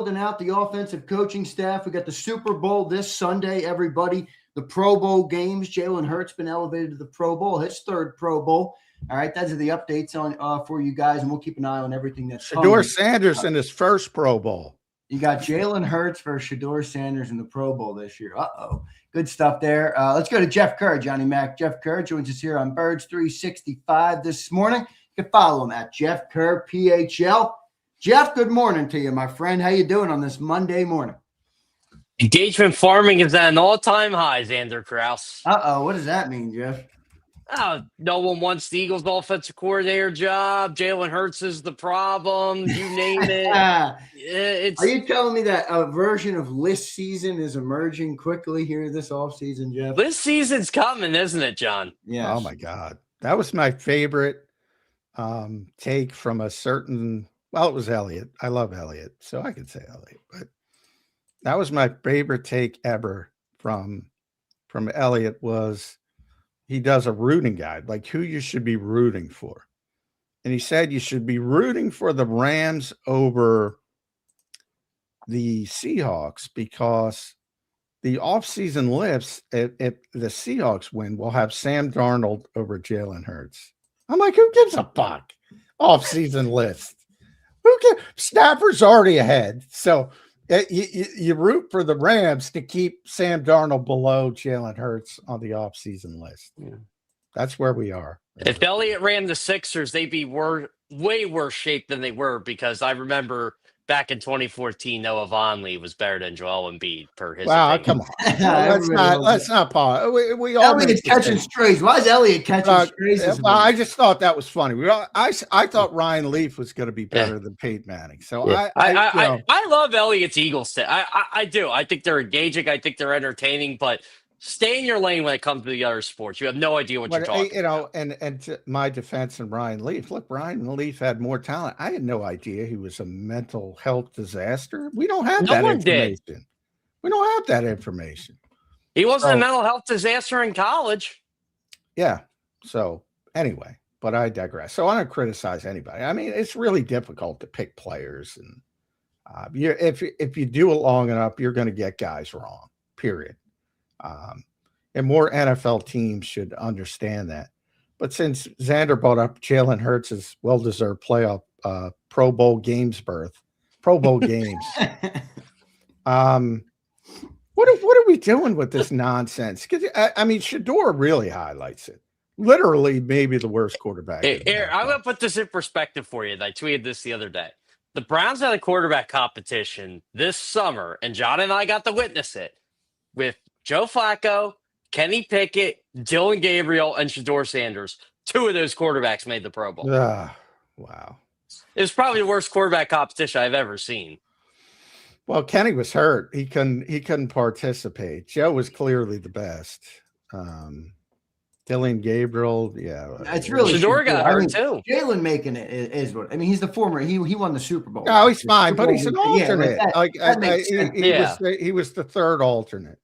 building out the offensive coaching staff. We got the Super Bowl this Sunday, everybody. The Pro Bowl games. Jalen Hurts been elevated to the Pro Bowl, his third Pro Bowl. All right, those are the updates on for you guys, and we'll keep an eye on everything that's Shedeur Sanders in his first Pro Bowl. You got Jalen Hurts versus Shedeur Sanders in the Pro Bowl this year. Uh-oh. Good stuff there. Let's go to Jeff Kerr, Johnny Mac. Jeff Kerr joins us here on Birds 365 this morning. You can follow him at Jeff Kerr, PHL. Jeff, good morning to you, my friend. How you doing on this Monday morning? Engagement farming is at an all-time high, Xander Kraus. Uh-oh. What does that mean, Jeff? Oh, no one wants the Eagles' offensive coordinator job. Jalen Hurts is the problem. You name it. Are you telling me that a version of list season is emerging quickly here this offseason, Jeff? List season's coming, isn't it, John? Yeah. Oh, my God. That was my favorite take from a certain – well, it was Elliott. I love Elliott, so I could say Elliott. But that was my favorite take ever from Elliott was – he does a rooting guide, like who you should be rooting for. And he said you should be rooting for the Rams over the Seahawks because the offseason lifts, if the Seahawks win, will have Sam Darnold over Jalen Hurts. I'm like, who gives a fuck? Offseason list. Who cares? Stafford's already ahead. So you root for the Rams to keep Sam Darnold below Jalen Hurts on the offseason list. Yeah. That's where we are. If Elliott ran the Sixers, they'd be way worse shape than they were because I remember back in 2014, Noah Vonleh was better than Joel Embiid per his opinion. Come on. let's not pause. We all Elliott's catching strays. Why is Elliott catching strays? I just thought that was funny. I thought Ryan Leaf was going to be better than Peyton Manning. So I love Elliott's Eagles. I do. I think they're engaging. I think they're entertaining, but stay in your lane when it comes to the other sports. You have no idea what you're talking about. And to my defense and Ryan Leaf, look, Ryan Leaf had more talent. I had no idea he was a mental health disaster. We don't have that information. We don't have that information. He wasn't a mental health disaster in college. Yeah. So anyway, but I digress. So I don't criticize anybody. I mean, it's really difficult to pick players. And if you do it long enough, you're going to get guys wrong, period. And more NFL teams should understand that. But since Xander brought up Jalen Hurts' well-deserved playoff Pro Bowl games berth, Pro Bowl games, what are we doing with this nonsense? I mean, Shedeur really highlights it. Literally, maybe the worst quarterback. I'm going to put this in perspective for you. I tweeted this the other day. The Browns had a quarterback competition this summer, and John and I got to witness it with Joe Flacco, Kenny Pickett, Dylan Gabriel, and Shedeur Sanders. Two of those quarterbacks made the Pro Bowl. Wow. It was probably the worst quarterback competition I've ever seen. Well, Kenny was hurt. He couldn't participate. Joe was clearly the best. Dylan Gabriel, yeah. It's really Shedeur got hurt too. Jalen making it is what I mean. He's the former. He won the Super Bowl. No, he's fine, but he's an alternate. Yeah, he was the third alternate.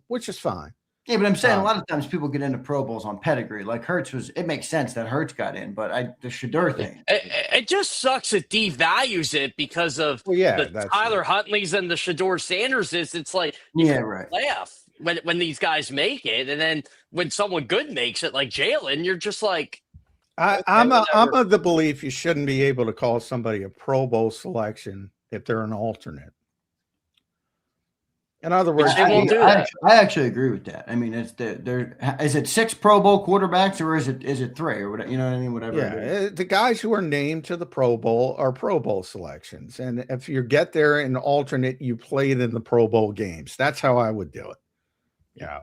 Which is fine. Yeah, but I'm saying a lot of times people get into Pro Bowls on pedigree. Like Hurts it makes sense that Hurts got in, but the Shedeur thing. It just sucks. It devalues it because of the Tyler Huntley's and the Shedeur Sanderses. It's like, laugh when these guys make it. And then when someone good makes it, like Jalen, you're just like, I'm of the belief you shouldn't be able to call somebody a Pro Bowl selection if they're an alternate. In other words, I actually agree with that. I mean, is it 6 Pro Bowl quarterbacks or is it 3 or whatever? You know what I mean? Whatever. Yeah, the guys who are named to the Pro Bowl are Pro Bowl selections, and if you get there in alternate, you played in the Pro Bowl games. That's how I would do it.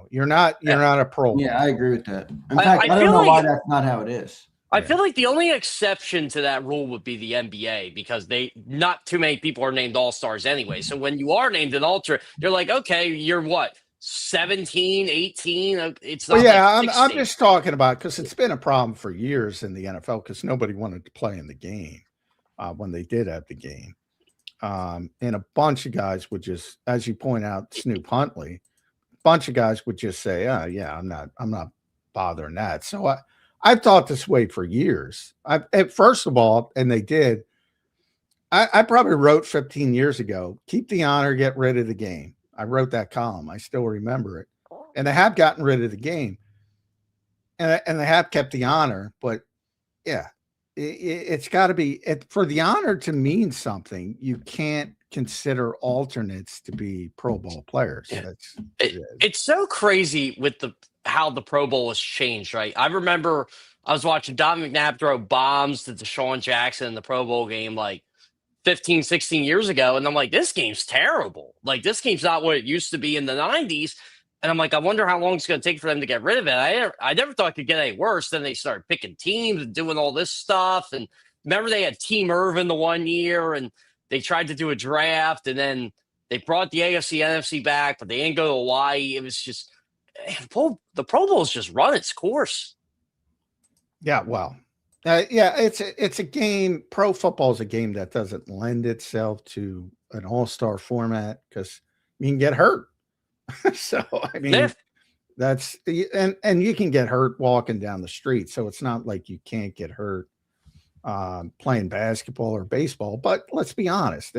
You're not a Pro Bowl. Yeah, I agree with that. In fact, I don't know why that's not how it is. I feel like the only exception to that rule would be the NBA because not too many people are named all-stars anyway. So when you are named an alternate, you're like, okay, you're what, 17, 18? It's not I'm just talking about because it's been a problem for years in the NFL because nobody wanted to play in the game when they did have the game. And a bunch of guys would just, as you point out, Snoop Huntley, a bunch of guys would just say, I'm not bothering that. So I've thought this way for years. First of all, and they did, I probably wrote 15 years ago, keep the honor, get rid of the game. I wrote that column. I still remember it. And they have gotten rid of the game. And they have kept the honor. But, yeah, it's got to be for the honor to mean something. You can't consider alternates to be Pro Bowl players. Yeah. It's so crazy with how the Pro Bowl has changed, right? I remember I was watching Don McNabb throw bombs to Deshaun Jackson in the Pro Bowl game like 15, 16 years ago. And I'm like, this game's terrible. Like, this game's not what it used to be in the 90s. And I'm like, I wonder how long it's going to take for them to get rid of it. I never thought it could get any worse. Then they started picking teams and doing all this stuff. And remember, they had Team Irvin the one year, and they tried to do a draft, and then they brought the AFC, NFC back, but they didn't go to Hawaii. It was just the Pro Bowl's just run its course. Yeah, well, it's a game. Pro football is a game that doesn't lend itself to an all-star format because you can get hurt. So I mean, that's and you can get hurt walking down the street. So it's not like you can't get hurt playing basketball or baseball. But let's be honest,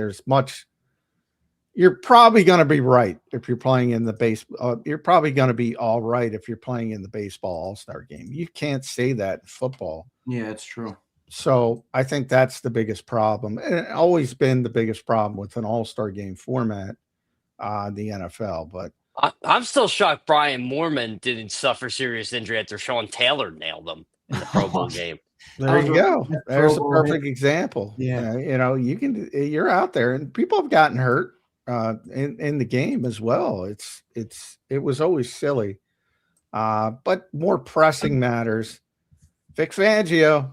you're probably going to be right if you're playing in the baseball. You're probably going to be all right if you're playing in the baseball all-star game. You can't say that in football. Yeah, it's true. So I think that's the biggest problem, and it's always been the biggest problem with an all-star game format. The NFL, but I'm still shocked Brian Moorman didn't suffer serious injury after Sean Taylor nailed him in the Pro Bowl game. There you go. There's a perfect example. Yeah, you're out there, and people have gotten hurt in the game as well. It was always silly, but more pressing matters. Vic Fangio,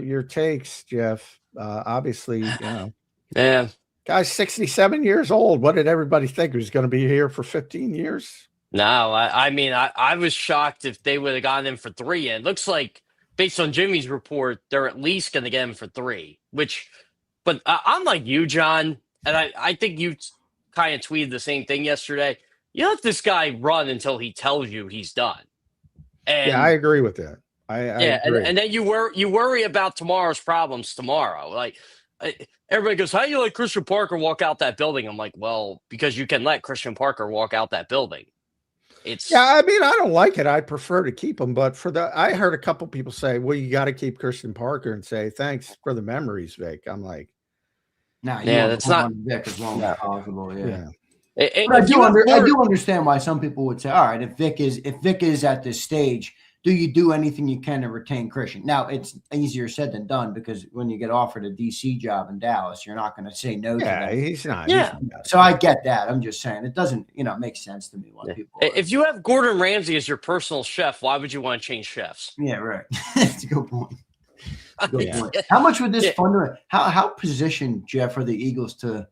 your takes, Jeff. Obviously, Yeah. Guy's 67 years old. What did everybody think? He was going to be here for 15 years? No, I mean, I was shocked if they would have gotten him for 3. And it looks like, based on Jimmy's report, they're at least going to get him for 3, but I'm like you, John, and I think you kind of tweeted the same thing yesterday. You let this guy run until he tells you he's done. And, yeah, I agree with that. I agree. And then you worry about tomorrow's problems tomorrow. Like, everybody goes, how do you let Christian Parker walk out that building? I'm like, well, because you can let Christian Parker walk out that building. I mean, I don't like it. I prefer to keep him, but I heard a couple people say, well, you got to keep Christian Parker and say, thanks for the memories, Vic. I'm like, no, that's not Vic as long as possible. Yeah. I do understand why some people would say, all right, if Vic is at this stage, do you do anything you can to retain Christian? Now, it's easier said than done because when you get offered a DC job in Dallas, you're not going to say no to that. He's not. Yeah. So I get that. I'm just saying it doesn't, make sense to me why people. If you have Gordon Ramsay as your personal chef, why would you want to change chefs? Yeah, right. That's a good point. Point. How much would this fund? How positioned, Jeff, are the Eagles to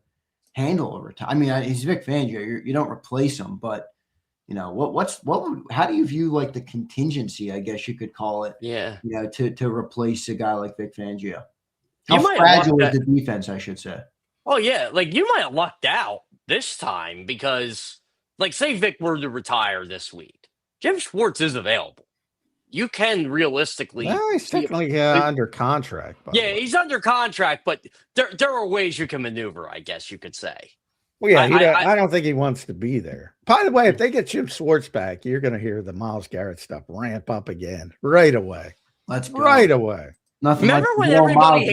handle a retire? I mean, he's Vic Fangio. You don't replace him, but. How do you view like the contingency, I guess you could call it, to replace a guy like Vic Fangio? How fragile is the defense, I should say? Oh, yeah. Like, you might have lucked out this time because, like, say Vic were to retire this week. Jim Schwartz is available. You can realistically. Well, he's technically under contract. He's under contract, but there are ways you can maneuver, I guess you could say. Well, yeah, I don't think he wants to be there. By the way, if they get Jim Schwartz back, you're going to hear the Myles Garrett stuff ramp up again right away. Let's go. Right away. Nothing. Remember when everybody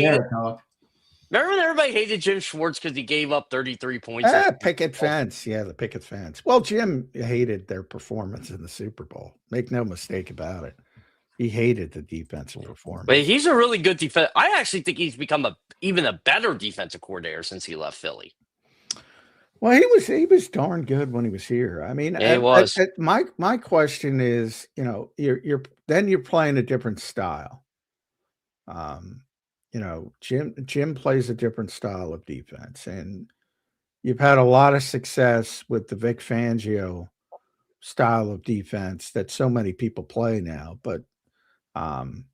hated Jim Schwartz because he gave up 33 points? Picket fence. Yeah, the picket fence. Well, Jim hated their performance in the Super Bowl. Make no mistake about it. He hated the defensive performance. But he's a really good defense. I actually think he's become even a better defensive coordinator since he left Philly. Well, he was darn good when he was here. I mean, he was. My question is, you're playing a different style. Jim plays a different style of defense, and you've had a lot of success with the Vic Fangio style of defense that so many people play now. But and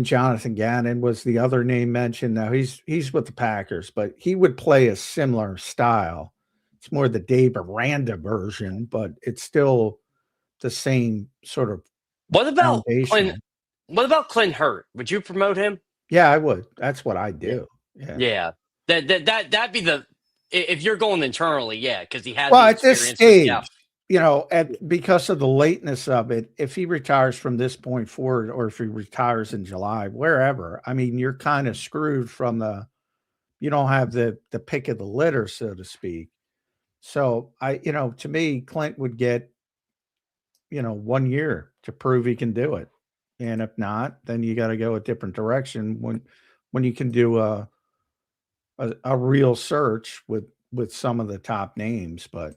Jonathan Gannon was the other name mentioned. Now he's with the Packers, but he would play a similar style. It's more the Dave Aranda version, but it's still the same sort of. What about Clint Hurt? Would you promote him? Yeah, I would. That's what I do. Yeah. That'd be the if you're going internally, yeah, because he has Well, the at this experience. stage, Yeah. Because of the lateness of it, if he retires from this point forward, or if he retires in July, wherever, I mean, you're kind of screwed from you don't have the pick of the litter, so to speak. So to me, Clint would get, 1 year to prove he can do it. And if not, then you got to go a different direction when you can do a real search with some of the top names. But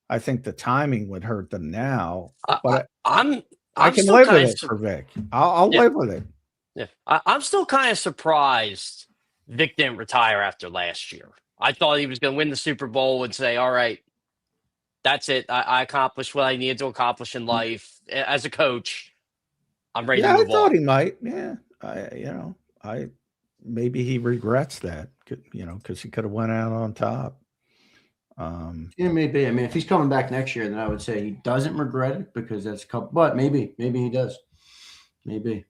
I think the timing would hurt them now. But I can live with it for Vic. I'll live with it. Yeah, I'm still kind of surprised Vic didn't retire after last year. I thought he was going to win the Super Bowl and say, "All right, that's it. I accomplished what I needed to accomplish in life as a coach. I'm ready to move on." I thought he might. Yeah, maybe he regrets that. Because he could have went out on top. It may be. I mean, if he's coming back next year, then I would say he doesn't regret it because that's but maybe he does. Maybe.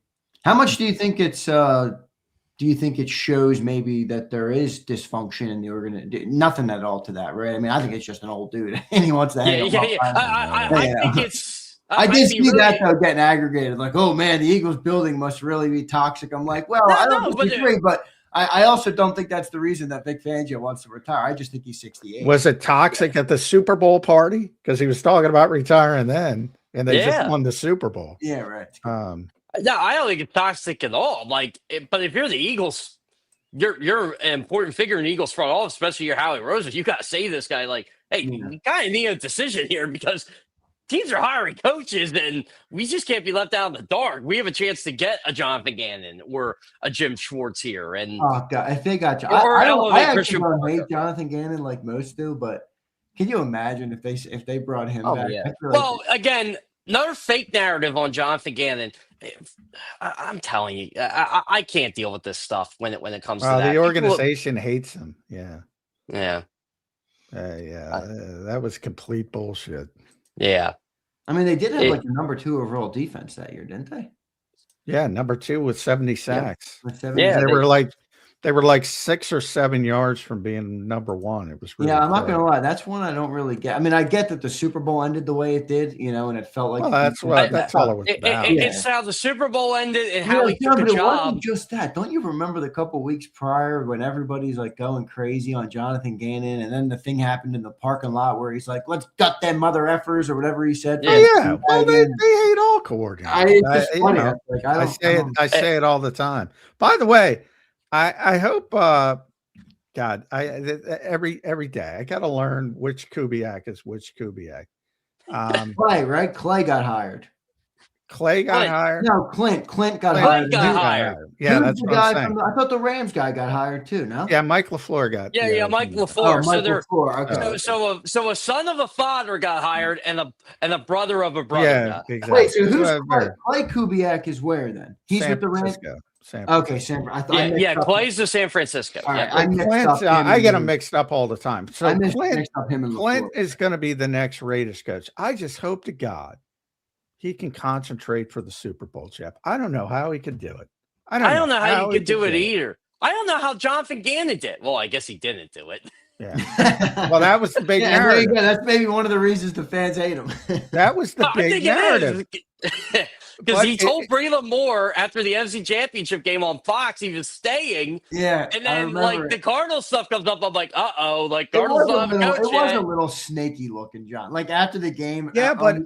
How much do you think it's? Do you think it shows maybe that there is dysfunction in the organization? Nothing at all to that, right? I mean, I think it's just an old dude and he wants to hang Yeah. I think it's. I did see that though getting aggregated, like, oh man, the Eagles building must really be toxic. I'm like, well, I don't disagree, but I also don't think that's the reason that Vic Fangio wants to retire. I just think he's 68. Was it toxic at the Super Bowl party? Because he was talking about retiring then, and they just won the Super Bowl. Yeah, right. No, I don't think it's toxic at all. But if you're the Eagles, you're an important figure in the Eagles front office, especially your Howie Roseman. You got to say to this guy, like, hey, you kind of need a decision here because teams are hiring coaches, and we just can't be left out in the dark. We have a chance to get a Jonathan Gannon or a Jim Schwartz here. And oh God, if they got you, I actually don't hate Jonathan Gannon like most do, but can you imagine if they brought him back? Yeah. Well, again, another fake narrative on Jonathan Gannon. I'm telling you, I can't deal with this stuff when it comes to that. The organization hates him. Yeah. Yeah. That was complete bullshit. Yeah. I mean, they did have like the number 2 overall defense that year, didn't they? Yeah, number 2 with 70 sacks. Yeah, they were like 6 or 7 yards from being number 1. It was really I'm not gonna lie. That's one I don't really get. I mean, I get that the Super Bowl ended the way it did, and it felt like that's all it was about. It's how the Super Bowl ended and how he took a job. It wasn't just that. Don't you remember the couple weeks prior when everybody's like going crazy on Jonathan Gannon, and then the thing happened in the parking lot where he's like, "Let's gut them mother effers" or whatever he said. Yeah. Well, they hate all coordinators. I say it all the time. By the way, I hope, God, every day I got to learn which Kubiak is which Kubiak. Clay, right? Clay got hired. Clay got hired. No, Clint got hired. Got hired. Yeah, that's what I'm saying. I thought the Rams guy got hired too. No. Yeah, Mike LaFleur got. Mike LaFleur. LaFleur. Okay. So a son of a father got hired, and a brother of a brother. Yeah, exactly. Wait, so who's Clay Kubiak is where then? He's with the Rams. Okay, Clay's the San Francisco. All right, I get them mixed up all the time. So Clint is going to be the next Raiders coach. I just hope to God he can concentrate for the Super Bowl, Jeff. I don't know how he could do it. I don't know how he could do it either. I don't know how Jonathan Gannon did. Well, I guess he didn't do it. Yeah. Well, that was the big narrative. That's maybe one of the reasons the fans hate him. That was the big narrative. Because he told Breland Moore after the NFC Championship game on Fox he was staying. Yeah. And then the Cardinals stuff comes up. I'm like, Cardinals don't have a coach yet. It was a little snaky looking, John. Like after the game. Yeah, but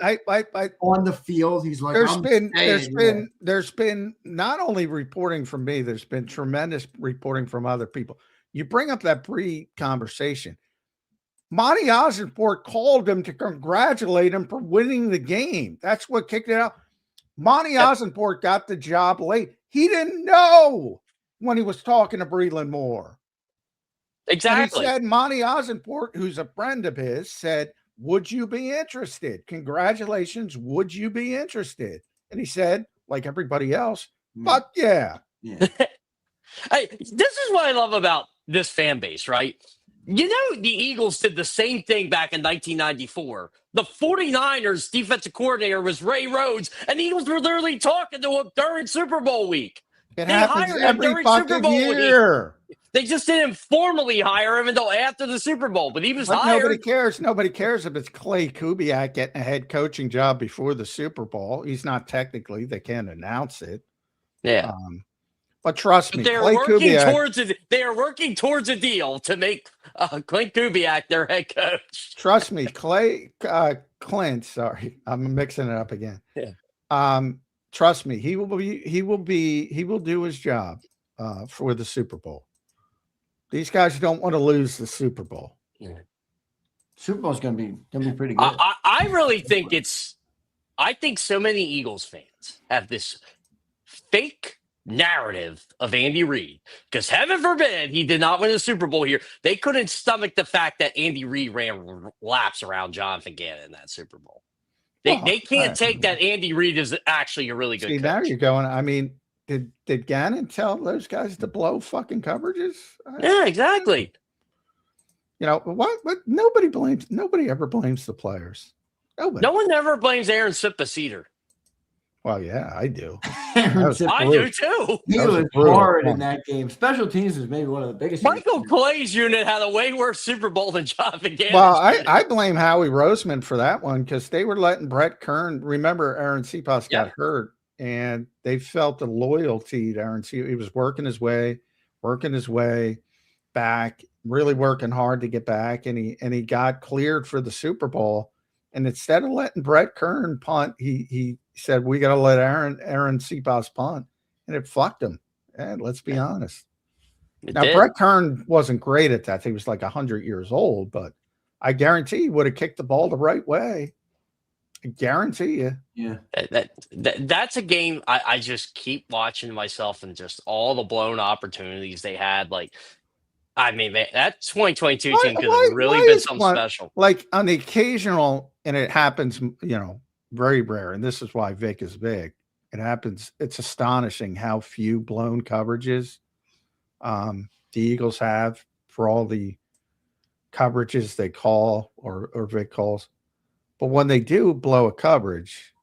on the field, he's like, there's been not only reporting from me, there's been tremendous reporting from other people. You bring up that pre-conversation. Monty Ossenfort called him to congratulate him for winning the game. That's what kicked it out. Monty Ossenfort got the job late. He didn't know when he was talking to Breland Moore. Exactly. And he said, Monty Ossenfort, who's a friend of his, said, would you be interested? Congratulations. Would you be interested? And he said, like everybody else, fuck yeah. Hey, this is what I love about this fan base, right? You know, the Eagles did the same thing back in 1994. The 49ers defensive coordinator was Ray Rhodes, and the Eagles were literally talking to him during Super Bowl week. It happens every fucking year. They just didn't formally hire him until after the Super Bowl, but he was But hired. nobody cares. Nobody cares if it's Clay Kubiak getting a head coaching job before the Super Bowl. He's not technically. They can't announce it. Yeah. But trust me, They are Clay working Kubiak. they are working towards a deal to make Clay Kubiak their head coach. Trust me, Clint. Sorry, I'm mixing it up again. Yeah. Trust me, he will do his job for the Super Bowl. These guys don't want to lose the Super Bowl. Yeah. Super Bowl's gonna be pretty good. I really think I think so many Eagles fans have this fake narrative of Andy Reid, because heaven forbid he did not win a Super Bowl here. They couldn't stomach the fact that Andy Reid ran laps around Jonathan Gannon in that Super Bowl. They can't take that Andy Reid is actually a really good coach. Now you're going, I mean, did Gannon tell those guys to blow fucking coverages? Yeah, exactly. You know, what nobody ever blames the players. Nobody. No one ever blames Aaron Sipaceder. Well, yeah, I do. I do too. He was hard in that game. Special teams is maybe one of the biggest. Michael Clay's unit had a way worse Super Bowl than Jonathan Gannon. Well, I blame Howie Roseman for that one, because they were letting Brett Kern. Remember, Aaron Cepas got hurt, and they felt the loyalty to Aaron Cepas. He was working his way back, really working hard to get back, and he got cleared for the Super Bowl. And instead of letting Brett Kern punt, he said, we got to let Aaron Cepas punt. And it fucked him. And let's be honest. Brett Kern wasn't great at that. He was like 100 years old, but I guarantee he would have kicked the ball the right way. I guarantee you. Yeah. That's a game I just keep watching myself, and just all the blown opportunities they had. Like, I mean, that 2022 team could have really been something special. Like on the occasional, and it happens, very rare. And this is why Vic is big. It happens. It's astonishing how few blown coverages the Eagles have for all the coverages they call or Vic calls. But when they do blow a coverage,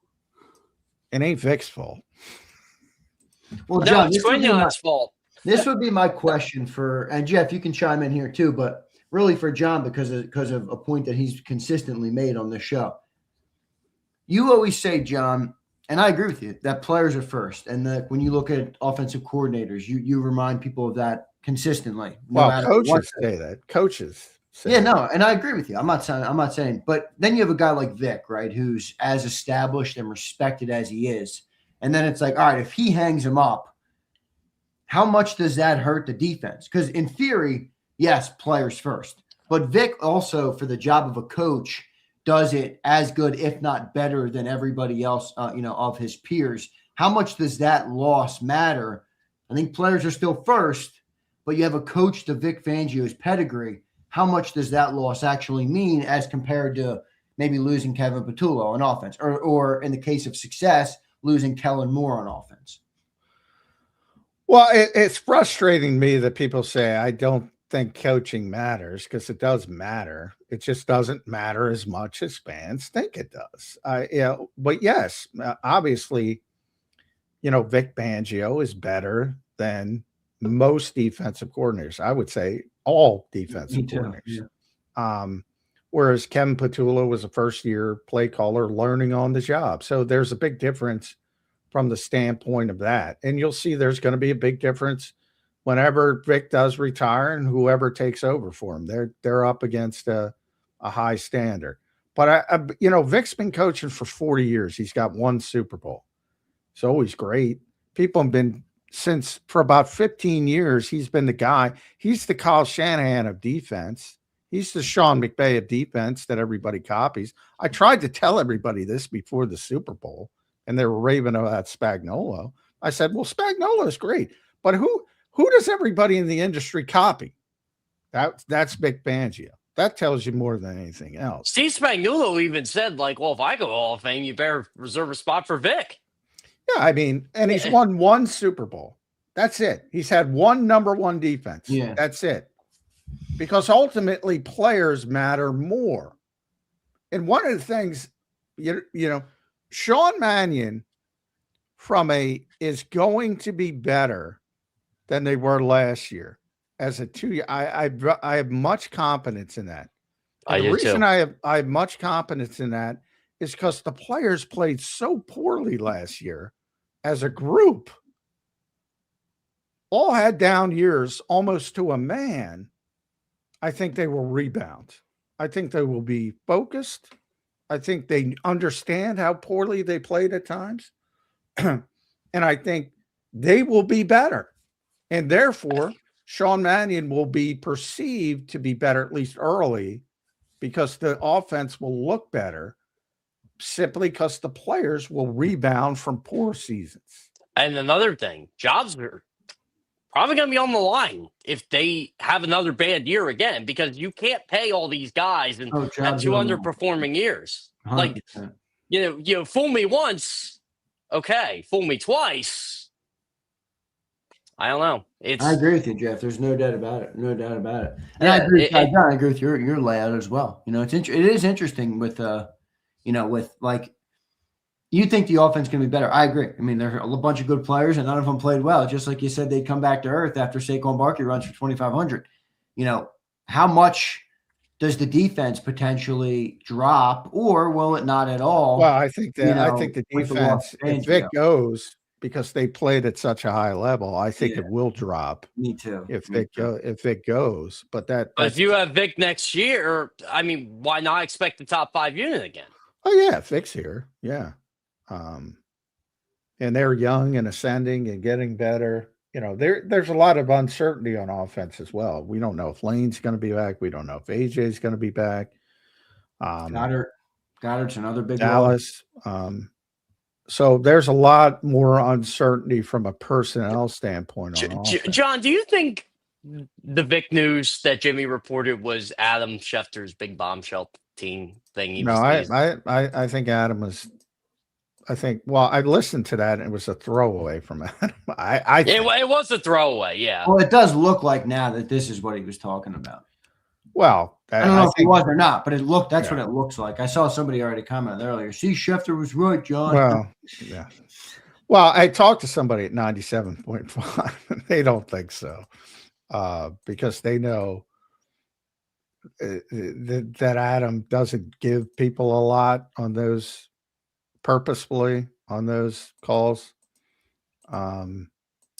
it ain't Vic's fault. Well, John, it's Quinion's fault. This would be my question and Jeff, you can chime in here too, but really for John, because of a point that he's consistently made on the show. You always say, John, and I agree with you, that players are first. And that when you look at offensive coordinators, you remind people of that consistently. Coaches say that. Coaches say that. No, and I agree with you. I'm not saying, but then you have a guy like Vic, right, who's as established and respected as he is. And then it's like, all right, if he hangs him up, how much does that hurt the defense? Because in theory, yes, players first. But Vic also, for the job of a coach, does it as good, if not better, than everybody else, of his peers. How much does that loss matter? I think players are still first, but you have a coach to Vic Fangio's pedigree. How much does that loss actually mean as compared to maybe losing Kevin Patullo on offense, or in the case of success, losing Kellen Moore on offense? Well, it's frustrating me that people say I don't think coaching matters, because it does matter. It just doesn't matter as much as fans think it does. But yes, obviously, Vic Fangio is better than most defensive coordinators. I would say all defensive coordinators. Yeah. Whereas Kevin Patullo was a first-year play caller learning on the job. So there's a big difference from the standpoint of that. And you'll see there's going to be a big difference whenever Vic does retire and whoever takes over for him. They're up against a high standard. But, Vic's been coaching for 40 years. He's got one Super Bowl. It's always great. People have been, for about 15 years, he's been the guy. He's the Kyle Shanahan of defense. He's the Sean McVay of defense that everybody copies. I tried to tell everybody this before the Super Bowl, and they were raving about Spagnuolo. I said, well, Spagnuolo is great, but who does everybody in the industry copy? That's Vic Fangio. That tells you more than anything else. Steve Spagnuolo even said, well, if I go Hall of Fame, you better reserve a spot for Vic. Yeah, I mean, and he's won one Super Bowl. That's it. He's had one number one defense. Yeah. That's it. Because ultimately players matter more. And one of the things, Sean Mannion is going to be better than they were last year. as a 2-year. I have much confidence in that. And I the do reason too. I have much confidence in that is because the players played so poorly last year as a group. All had down years almost to a man. I think they will rebound. I think they will be focused. I think they understand how poorly they played at times. And I think they will be better. And therefore, Sean Mannion will be perceived to be better, at least early, because the offense will look better simply because the players will rebound from poor seasons. And another thing, jobs are probably going to be on the line if they have another bad year again, because you can't pay all these guys and have jobs two are on the underperforming years. 100%. Like, fool me once, okay. Fool me twice. I don't know. I agree with you, Jeff. There's no doubt about it. No doubt about it. And Yeah, I agree. I agree with your layout as well. It is interesting with with like, you think the offense can be better. I agree. I mean, there are a bunch of good players, and none of them played well. Just like you said, they'd come back to earth after Saquon Barkley runs for 2,500. How much does the defense potentially drop, or will it not at all? Well, I think the with the defense, loss of if Fangio. Vic goes, because they played at such a high level, I think it will drop. Me too. If Vic goes, but But if you have Vic next year, I mean, why not expect the top 5 unit again? Oh yeah, Vic's here. Yeah. And they're young and ascending and getting better. There's a lot of uncertainty on offense as well. We don't know if Lane's going to be back. We don't know if AJ's going to be back. Goddard's another big Dallas. So there's a lot more uncertainty from a personnel standpoint on offense. John, do you think the Vic news that Jimmy reported was Adam Schefter's big bombshell team thing? I think Adam was. I listened to that and it was a throwaway from Adam. It was a throwaway, yeah. Well, it does look like now that this is what he was talking about. Well, I don't know if he was or not, but that's what it looks like. I saw somebody already commented earlier. See, Schefter was right, John. Well, yeah. Well, I talked to somebody at 97.5 and they don't think so. Because they know that Adam doesn't give people a lot on those purposefully on those calls.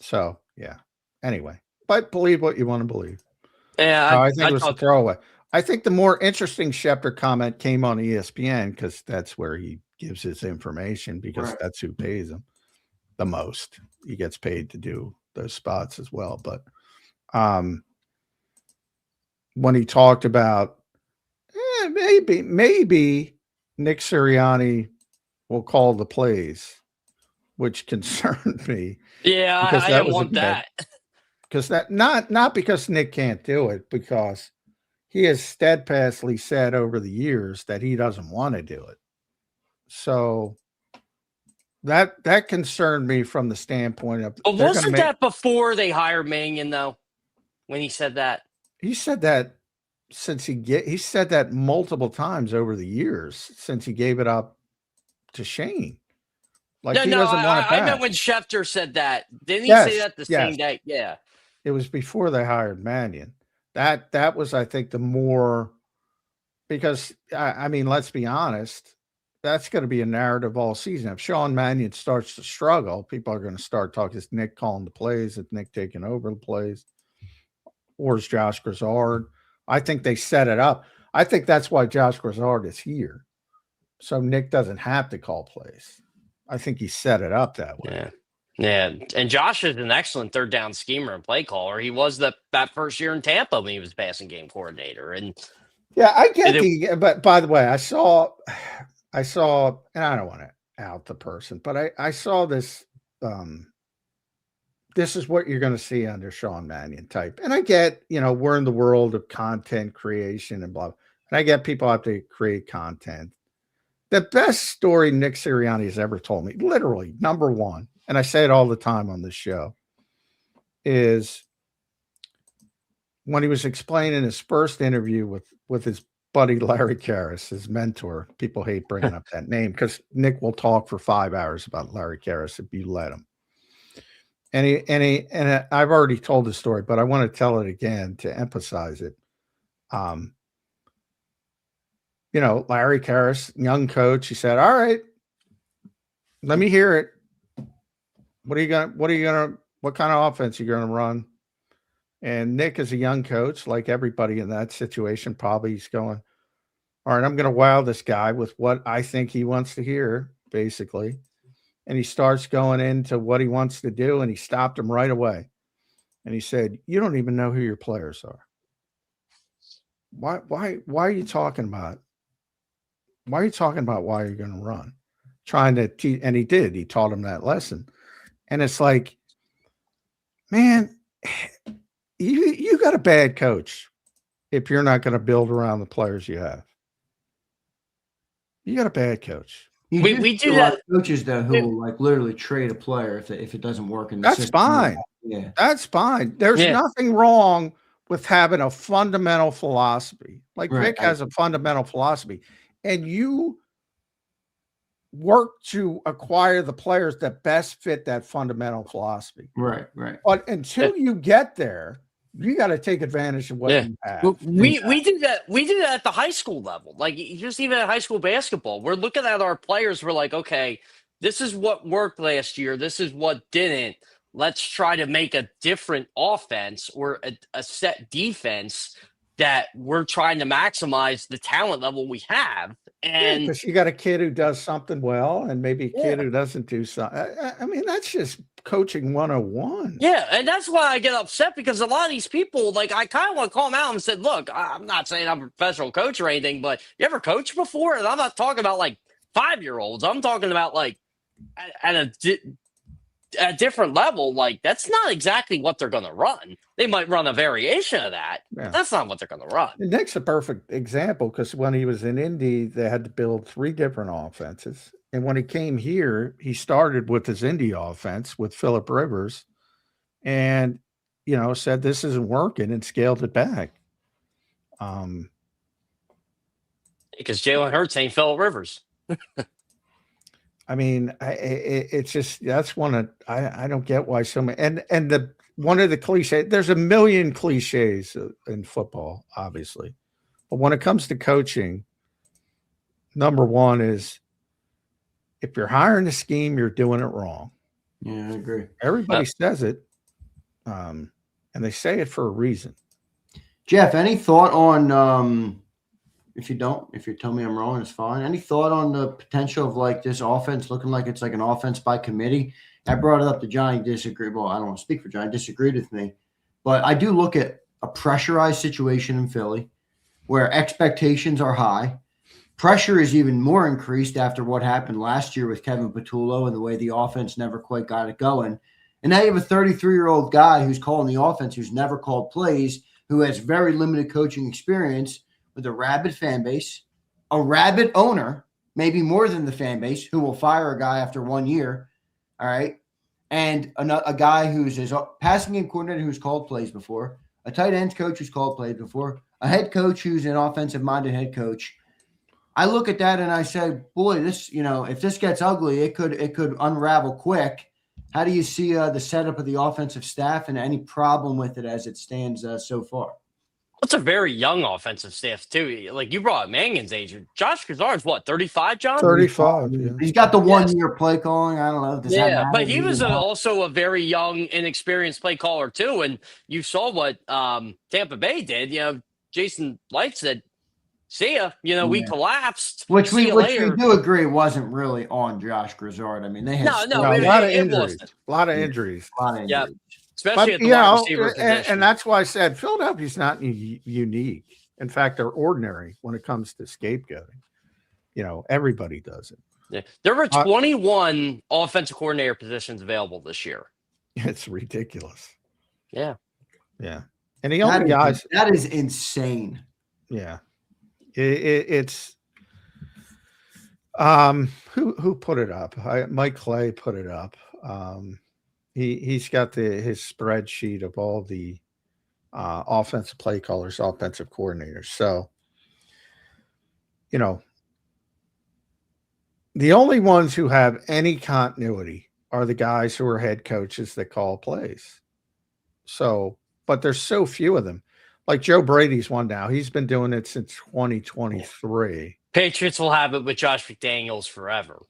So yeah. Anyway, but believe what you want to believe. Yeah, I think it was a throwaway. I think the more interesting Schefter comment came on ESPN because that's where he gives his information because that's who pays him the most. He gets paid to do those spots as well. But when he talked about maybe Nick Sirianni will call the plays, which concerned me. Yeah, I didn't want that. Because that not because Nick can't do it, because he has steadfastly said over the years that he doesn't want to do it. So that concerned me from the standpoint of. But wasn't that before they hired Mannion though? When he said that, he said that he said that multiple times over the years since he gave it up to Shane. Like he doesn't want it back. I meant when Schefter said that. Didn't he say that the same day? Yeah. It was before they hired Mannion. That was, I think, the more because I mean, let's be honest, that's going to be a narrative all season. If Sean Mannion starts to struggle, people are going to start talking. Is Nick calling the plays? Is Nick taking over the plays? Or is Josh Grizzard? I think they set it up. I think that's why Josh Grizzard is here. So Nick doesn't have to call plays. I think he set it up that way. Yeah. Yeah. And Josh is an excellent third down schemer and play caller. He was that first year in Tampa when he was passing game coordinator. And yeah, I get but by the way, I saw, and I don't want to out the person, but I saw this. This is what you're going to see under Sean Mannion type. And I get, we're in the world of content creation and blah. And I get people have to create content. The best story Nick Sirianni has ever told me, literally number one, and I say it all the time on this show, is when he was explaining his first interview with his buddy Larry Karras, his mentor. People hate bringing up that name because Nick will talk for 5 hours about Larry Karras if you let him. And I've already told the story, but I want to tell it again to emphasize it. Larry Karras, young coach, he said, "All right, let me hear it. What kind of offense are you going to run?" And Nick is a young coach, like everybody in that situation, probably he's going, "All right, I'm going to wow this guy with what I think he wants to hear," basically. And he starts going into what he wants to do, and he stopped him right away. And he said, "You don't even know who your players are. Why are you talking about? Why are you talking about why you're going to run?" Trying to teach, and he did. He taught him that lesson. And it's like, man, you got a bad coach if you're not going to build around the players you have. You got a bad coach. We do a that. lot of coaches though who will like literally trade a player if it doesn't work in the That's system. fine. Yeah, That's fine. There's nothing wrong with having a fundamental philosophy. Like Right. Vic has a fundamental philosophy, and you work to acquire the players that best fit that fundamental philosophy. Right. But until you get there, you got to take advantage of what you have. We do that. We do that at the high school level. Like just even at high school basketball, we're looking at our players. We're like, okay, this is what worked last year. This is what didn't. Let's try to make a different offense or a set defense that we're trying to maximize the talent level we have. And because you got a kid who does something well and maybe a kid who doesn't do something. I mean, that's just coaching 101. Yeah, and that's why I get upset because a lot of these people, like, I kind of want to call them out and said, look, I'm not saying I'm a professional coach or anything, but you ever coached before? And I'm not talking about, like, 5-year-olds. I'm talking about, like, at a different level. Like, that's not exactly what they're going to run. They might run a variation of that, but that's not what they're going to run. And Nick's a perfect example because when he was in Indy, they had to build 3 different offenses. And when he came here, he started with his Indy offense with Phillip Rivers and, said this isn't working and scaled it back. Because Jalen Hurts ain't Phillip Rivers. I mean, it's just that's one of I don't get why so many and one of the cliches. There's a million cliches in football, obviously, but when it comes to coaching, number one is if you're hiring a scheme, you're doing it wrong. Yeah, I agree. Everybody says it, and they say it for a reason. Jeff, any thought on if you tell me I'm wrong, it's fine. Any thought on the potential of like this offense looking like it's like an offense by committee? I brought it up to Johnny. Disagreed. Well, I don't want to speak for Johnny. Disagreed with me, but I do look at a pressurized situation in Philly where expectations are high. Pressure is even more increased after what happened last year with Kevin Patullo and the way the offense never quite got it going. And now you have a 33-year-old guy who's calling the offense, who's never called plays, who has very limited coaching experience, with a rabid fan base, a rabid owner, maybe more than the fan base, who will fire a guy after 1 year, all right, and a guy who's his passing game coordinator who's called plays before, a tight ends coach who's called plays before, a head coach who's an offensive-minded head coach. I look at that and I say, boy, this, if this gets ugly, it could unravel quick. How do you see the setup of the offensive staff and any problem with it as it stands so far? It's a very young offensive staff, too. Like, you brought up Mangan's age. Josh Grizzard's what, 35, John? 35. Yeah. He's got the 1 year play calling. I don't know. Does that matter? But he was also a very young, inexperienced play caller, too. And you saw what Tampa Bay did. Jason Light said, see ya. We collapsed. Which we do agree wasn't really on Josh Grizzard. I mean, they had a lot of injuries. A lot of injuries. Yeah. Especially at the wide receiver position. And that's why I said Philadelphia's not unique. In fact, they're ordinary when it comes to scapegoating. Everybody does it. Yeah. There were 21 offensive coordinator positions available this year. It's ridiculous. Yeah. Yeah. And the only guys – that is insane. Yeah. It's who put it up? Mike Clay put it up. He's got his spreadsheet of all the offensive play callers, offensive coordinators. So, the only ones who have any continuity are the guys who are head coaches that call plays. So, but there's so few of them. Like Joe Brady's one now. He's been doing it since 2023. Patriots will have it with Josh McDaniels forever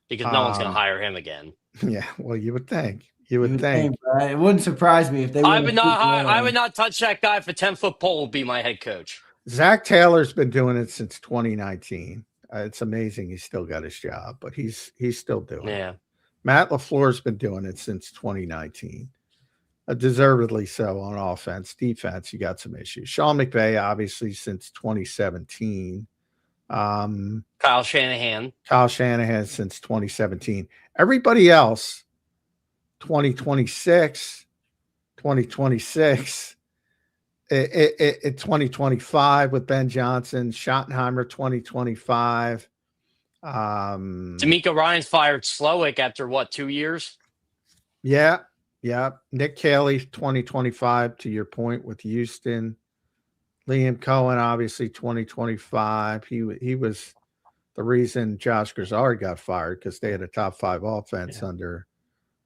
because no one's going to hire him again. Yeah, well, you would think. You would think. Right? It wouldn't surprise me if they. I would not touch that guy if a 10-foot pole would be my head coach. Zach Taylor's been doing it since 2019. It's amazing he's still got his job, but he's still doing it. Matt LaFleur's been doing it since 2019. Deservedly so on offense. Defense, you got some issues. Sean McVay, obviously, since 2017. Kyle Shanahan Since 2017. Everybody else, 2026, 2025 with Ben Johnson, Schottenheimer 2025. DeMeco Ryans fired Slowick after 2 years? Yeah. Nick Caley 2025 to your point with Houston. Liam Cohen, obviously 2025. He was the reason Josh Grizzard got fired because they had a top 5 offense under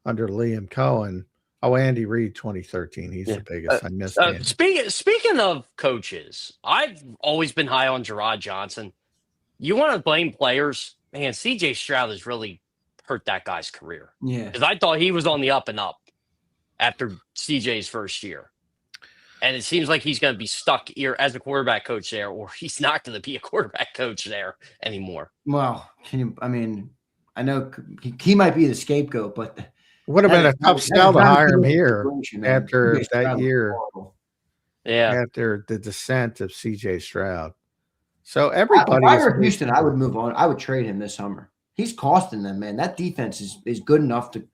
Liam Cohen. Oh, Andy Reid 2013. He's the biggest. I missed him. Speaking of coaches, I've always been high on Gerard Johnson. You want to blame players? Man, CJ Stroud has really hurt that guy's career. Yeah. Because I thought he was on the up and up after CJ's first year. And it seems like he's going to be stuck here as a quarterback coach there, or he's not going to be a quarterback coach there anymore. Well, I know he might be the scapegoat, but would have been a tough sell to hire him here after that year. Yeah. After the descent of CJ Stroud. So everybody. If I were Houston, I would move on. I would trade him this summer. He's costing them, man. That defense is good enough to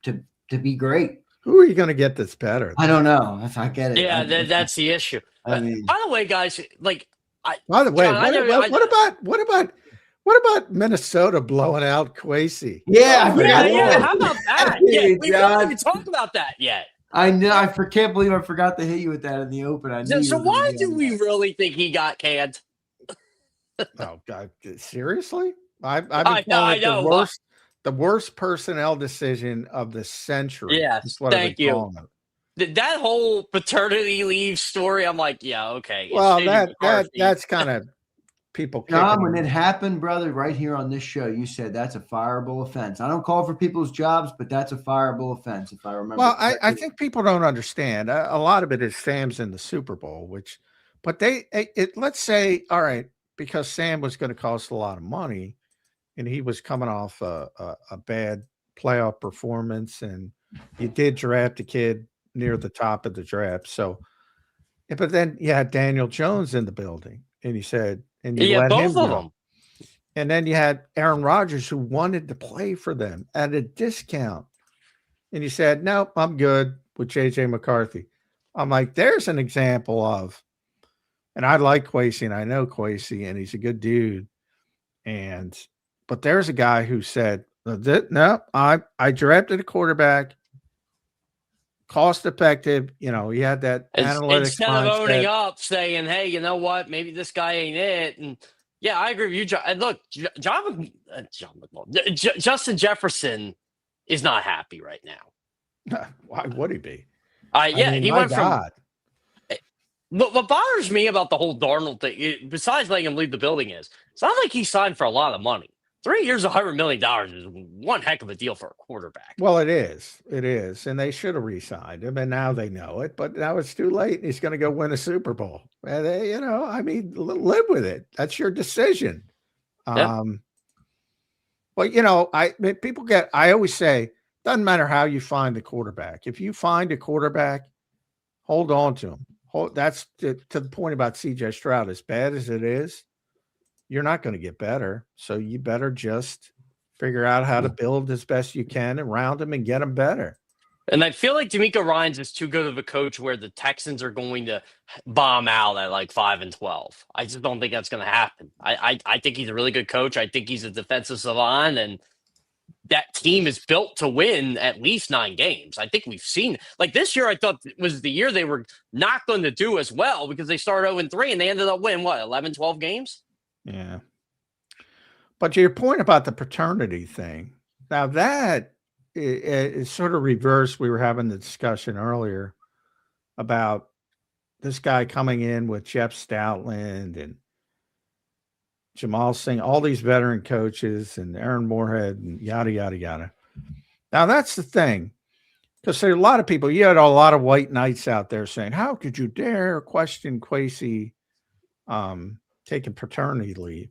be great. Who are you going to get that's better? I don't know. If I get it. Yeah, that's the issue. By the way, guys, what about Minnesota blowing out Kwesi? Yeah, how about that? Yeah, we haven't even talked about that yet. I know. I can't believe I forgot to hit you with that in the open. So why do we really think he got canned? Oh God! Seriously? I've been I know. The worst personnel decision of the century. Yes, thank you. That whole paternity leave story, I'm like, yeah, okay. Well, that's kind of people. John, when it happened, brother, right here on this show, you said that's a fireable offense. I don't call for people's jobs, but that's a fireable offense, if I remember. Well, I think people don't understand. A lot of it is Sam's in the Super Bowl, but let's say, all right, because Sam was going to cost a lot of money. And he was coming off a bad playoff performance, and you did draft a kid near the top of the draft. So, but then you had Daniel Jones in the building, and you said, and you let him go. And then you had Aaron Rodgers, who wanted to play for them at a discount, and you said, "Nope, I'm good with JJ McCarthy." I'm like, there's an example of, and I like Kwesi, and I know Kwesi, and he's a good dude, But there's a guy who said, no, I drafted a quarterback, cost effective. He had that analytics instead of owning up, saying, hey, you know what? Maybe this guy ain't it. And yeah, I agree with you, John. And look, Justin Jefferson is not happy right now. Why would he be? He went from. What bothers me about the whole Darnold thing, besides letting him leave the building, is it's not like he signed for a lot of money. 3 years, $100 million is one heck of a deal for a quarterback. Well, it is. It is. And they should have re-signed him, and now they know it. But now it's too late. He's going to go win a Super Bowl. And live with it. That's your decision. Yeah. But, I always say, doesn't matter how you find the quarterback. If you find a quarterback, hold on to him. That's to the point about CJ Stroud. As bad as it is, you're not going to get better. So you better just figure out how to build as best you can around him and get him better. And I feel like DeMeco Ryans is too good of a coach where the Texans are going to bomb out at 5-12. I just don't think that's going to happen. I think he's a really good coach. I think he's a defensive savant, and that team is built to win at least 9 games. I think we've seen this year. I thought was the year they were not going to do as well because they started 0-3 and they ended up winning 11, 12 games. Yeah. But to your point about the paternity thing, now that it's sort of reverse. We were having the discussion earlier about this guy coming in with Jeff Stoutland and Jamal Singh, all these veteran coaches, and Aaron Moorhead, and yada, yada, yada. Now, that's the thing. Because there are a lot of people, you had a lot of white knights out there saying, how could you dare question Kwesi taking paternity leave?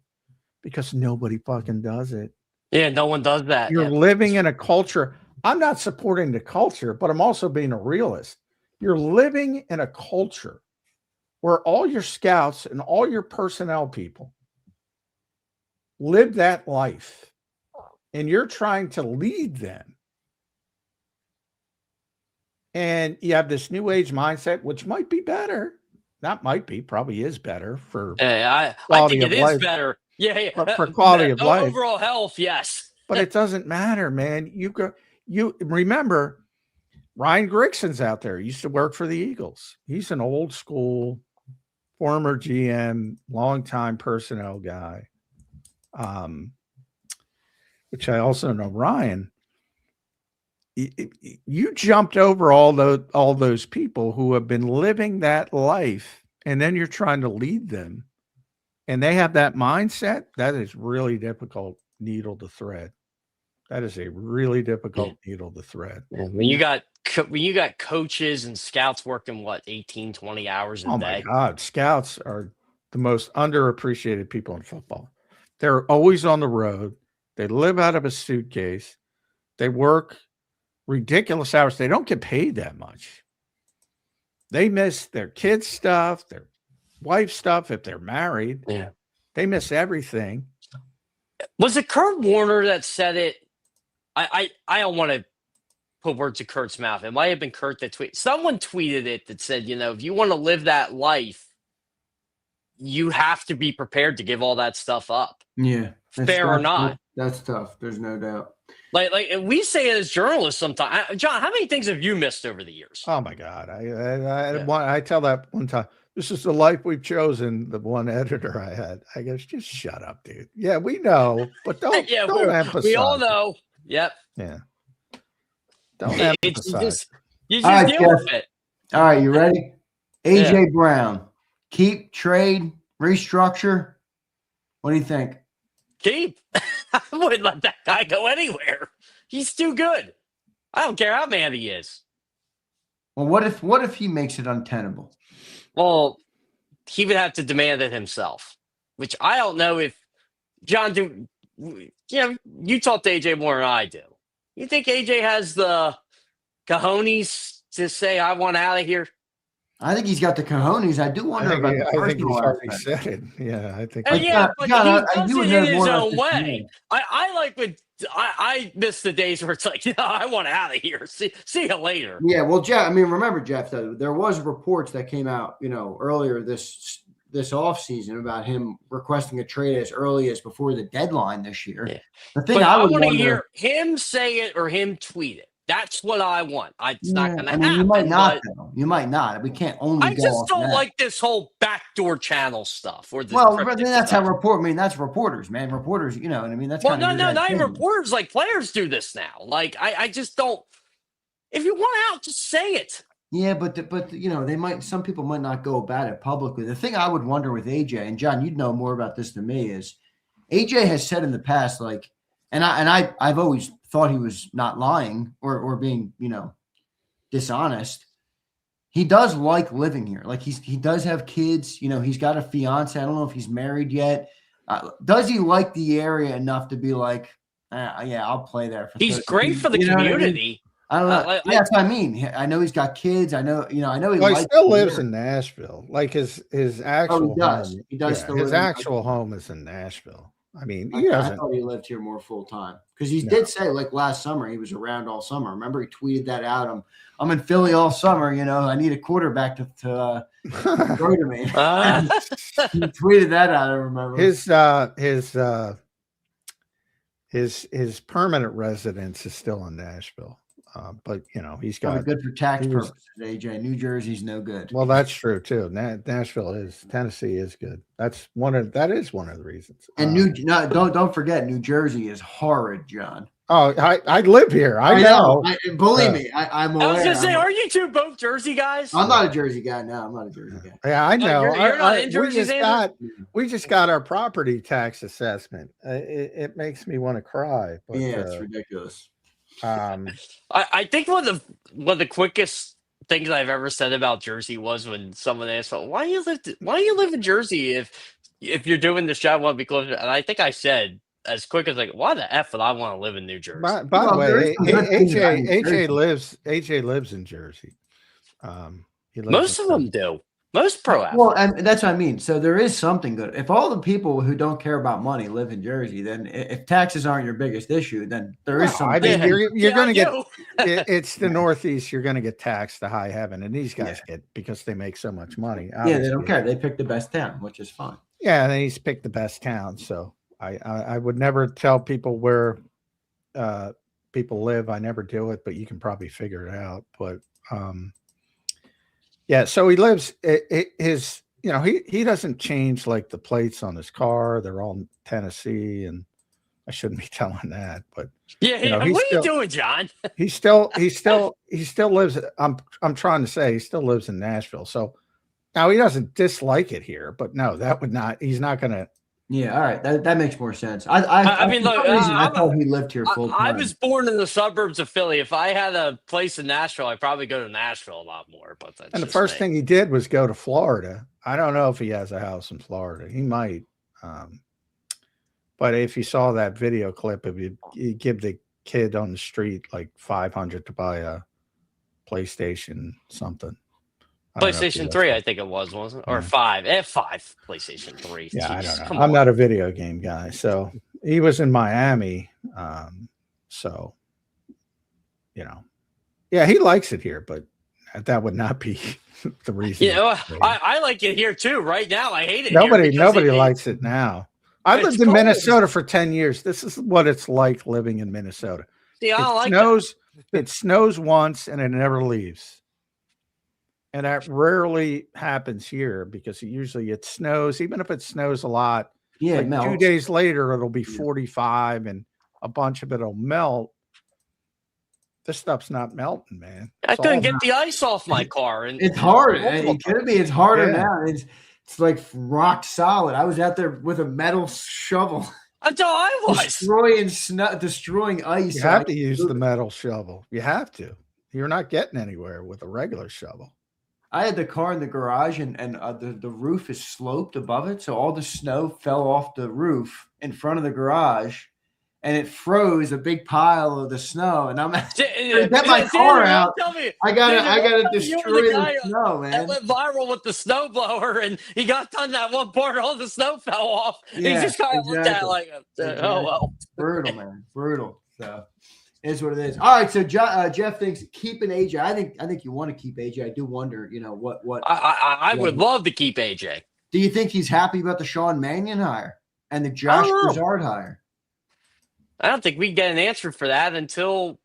Because nobody fucking does it. Yeah, no one does that. You're living in a culture. I'm not supporting the culture, but I'm also being a realist. You're living in a culture where all your scouts and all your personnel people live that life, and you're trying to lead them. And you have this new age mindset, which might be better. Not might be, probably is better for I think it is better. Yeah. For quality of life. Overall health, yes. But it doesn't matter, man. You remember Ryan Grigson's out there. He used to work for the Eagles. He's an old school former GM, longtime personnel guy. Which I also know Ryan. You jumped over all those people who have been living that life, and then you're trying to lead them, and they have that mindset. That is really difficult needle to thread. That is a really difficult needle to thread. Yeah. When you got coaches and scouts working 18, 20 hours a day. Oh my God, scouts are the most underappreciated people in football. They're always on the road. They live out of a suitcase. They work ridiculous hours. They don't get paid that much. They miss their kids' stuff, their wife's stuff if they're married. Yeah. They miss everything. Was it Kurt Warner that said it? I don't want to put words in Kurt's mouth. It might have been Kurt that tweeted. Someone tweeted it that said, if you want to live that life, you have to be prepared to give all that stuff up. Yeah. Fair or not. That's tough. There's no doubt. Like we say it as journalists sometimes. John, how many things have you missed over the years? Oh my God. I tell that one time, this is the life we've chosen. The one editor I had, I guess, just shut up, dude. Yeah, we know, but don't emphasize. We all know. Yep. Yeah. Don't emphasize. You just deal with it. All right, you ready? AJ Brown, keep, trade, restructure. What do you think? Keep. I wouldn't let that guy go anywhere. He's too good. I don't care how mad he is. Well, what if he makes it untenable? Well, he would have to demand it himself, which I don't know if John do. You talk to AJ more than I do. You think AJ has the cojones to say, I want out of here? I think he's got the cojones. I do wonder about the I think he's already aspect. said it. Yeah, I think. But he does it in his own way. I like when I miss the days where it's like, I want out of here. See you later. Yeah, well, Jeff. I mean, remember, Jeff, though, there was reports that came out, earlier this offseason about him requesting a trade as early as before the deadline this year. Yeah. The thing I want to hear him say it or him tweet it. That's what I want. It's not going to happen. You might not, though. You might not. We can't only. I just don't like this whole backdoor channel stuff. That's how that's reporters, man. Reporters, what I mean. That's not even reporters. Like players do this now. Like I just don't. If you want out, just say it. Yeah, but they might. Some people might not go about it publicly. The thing I would wonder with AJ, and John, you'd know more about this than me, is AJ has said in the past, like, and I've always thought he was not lying or being, dishonest. He does like living here. Like he does have kids. He's got a fiance. I don't know if he's married yet. Does he like the area enough to be like, yeah, I'll play there. He's great for the community. I don't know. That's what I mean. I know he's got kids. I know he still lives in Nashville. Like his actual he does. home. He does still his actual home is in Nashville. I mean, I thought he lived here more full time because he did say like last summer he was around all summer. Remember he tweeted that out. I'm in Philly all summer. I need a quarterback to throw to me. He tweeted that out. I remember his permanent residence is still in Nashville. But he's got good for tax purposes. AJ, New Jersey's no good. Well, that's true too. Tennessee is good. That is one of the reasons. And don't forget, New Jersey is horrid, John. Oh, I live here. I know. Believe me, I'm aware. I was gonna say, are you two both Jersey guys? I'm not a Jersey guy. No, I'm not a Jersey guy. Yeah, I know. You're not in Jersey, we just got our property tax assessment. It makes me want to cry. But, yeah, it's ridiculous. I think one of the quickest things I've ever said about Jersey was when someone asked, "Why do you live in Jersey if you're doing this job? Want to be closer?" And I think I said as quick as like, "Why the f would I want to live in New Jersey?" By the way, AJ lives in Jersey. Most of them do. Most pro athletes. Well, and that's what I mean. So there is something good. If all the people who don't care about money live in Jersey, then if taxes aren't your biggest issue, then there is something. I mean, you're going to get. It's the Northeast. You're going to get taxed to high heaven, and these guys get because they make so much money. Yeah, they don't care. They pick the best town, which is fine. Yeah, and he's picked the best town. So I would never tell people where people live. I never do it, but you can probably figure it out. But yeah, so he lives he doesn't change like the plates on his car. They're all Tennessee, and I shouldn't be telling that, but yeah, what are you doing, John? he still lives. I'm trying to say he still lives in Nashville. So now he doesn't dislike it here, but no, he's not gonna. Yeah, all right, that makes more sense. I mean, look, I thought he lived here full time. I was born in the suburbs of Philly. If I had a place in Nashville, I'd probably go to Nashville a lot more. But the first thing he did was go to Florida. I don't know if he has a house in Florida. He might. But if you saw that video clip, if you give the kid on the street like $500 to buy a PlayStation something. PlayStation 3, I think it was, wasn't it? Or 5. F5 PlayStation 3. Yeah, Jeez, I don't know. I'm not a video game guy. So he was in Miami. So, yeah, he likes it here, but that would not be the reason. Yeah, I like it here too. Right now, I hate it. Nobody likes it now. I lived in Minnesota for 10 years. This is what it's like living in Minnesota. See, I don't like that. It snows once and it never leaves. And that rarely happens here because it snows, even if it snows a lot. Yeah, like 2 days later, it'll be 45 and a bunch of it will melt. This stuff's not melting, man. I couldn't get the ice off my car. And it's hard. It's harder now. It's like rock solid. I was out there with a metal shovel. Until I was. Destroying ice. You have to use the metal shovel. You have to. You're not getting anywhere with a regular shovel. I had the car in the garage, and the roof is sloped above it, so all the snow fell off the roof in front of the garage, and it froze a big pile of the snow. And I'm get my car out. I gotta destroy the snow, man. That went viral with the snowblower, and he got done that one part. All the snow fell off. Yeah, he just kind of looked at it like, oh well, brutal, man, brutal. So. Is what it is. All right, so Jeff thinks keeping AJ. I think you want to keep AJ. I do wonder, what. I would love to keep AJ. Do you think he's happy about the Sean Mannion hire and the Josh Broussard hire? I don't think we get an answer for that until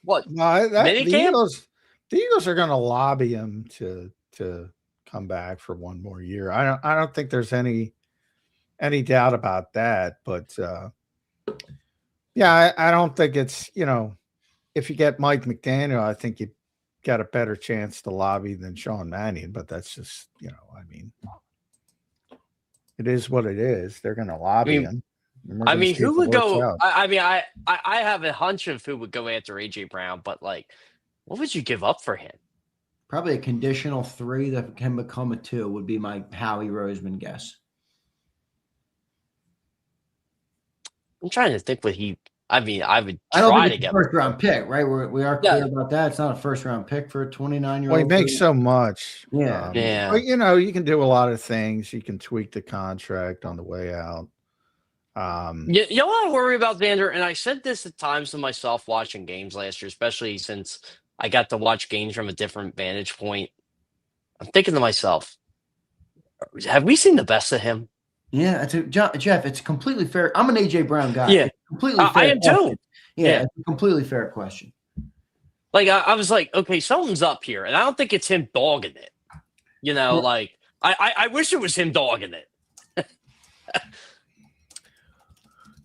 what? No, the Eagles are going to lobby him to come back for one more year. I don't think there's any doubt about that, but. Yeah, I don't think it's, if you get Mike McDaniel, I think you got a better chance to lobby than Sean Mannion, but that's just, it is what it is. They're going to lobby him. Who would go? I have a hunch of who would go after AJ Brown, but what would you give up for him? Probably a conditional 3 that can become a 2 would be my Howie Roseman guess. I'm trying to think what I would try to get first round pick, right? We are clear about that. It's not a first round pick for a 29-year-old. Well, he makes so much. Yeah. But you can do a lot of things. You can tweak the contract on the way out. You know what I worry about, Vander? And I said this at times to myself watching games last year, especially since I got to watch games from a different vantage point. I'm thinking to myself, have we seen the best of him? Yeah, Jeff, it's completely fair. I'm an AJ Brown guy. Yeah, it's completely fair. I am too. Yeah, it's a completely fair question. I was like, okay, something's up here, and I don't think it's him dogging it. I wish it was him dogging it.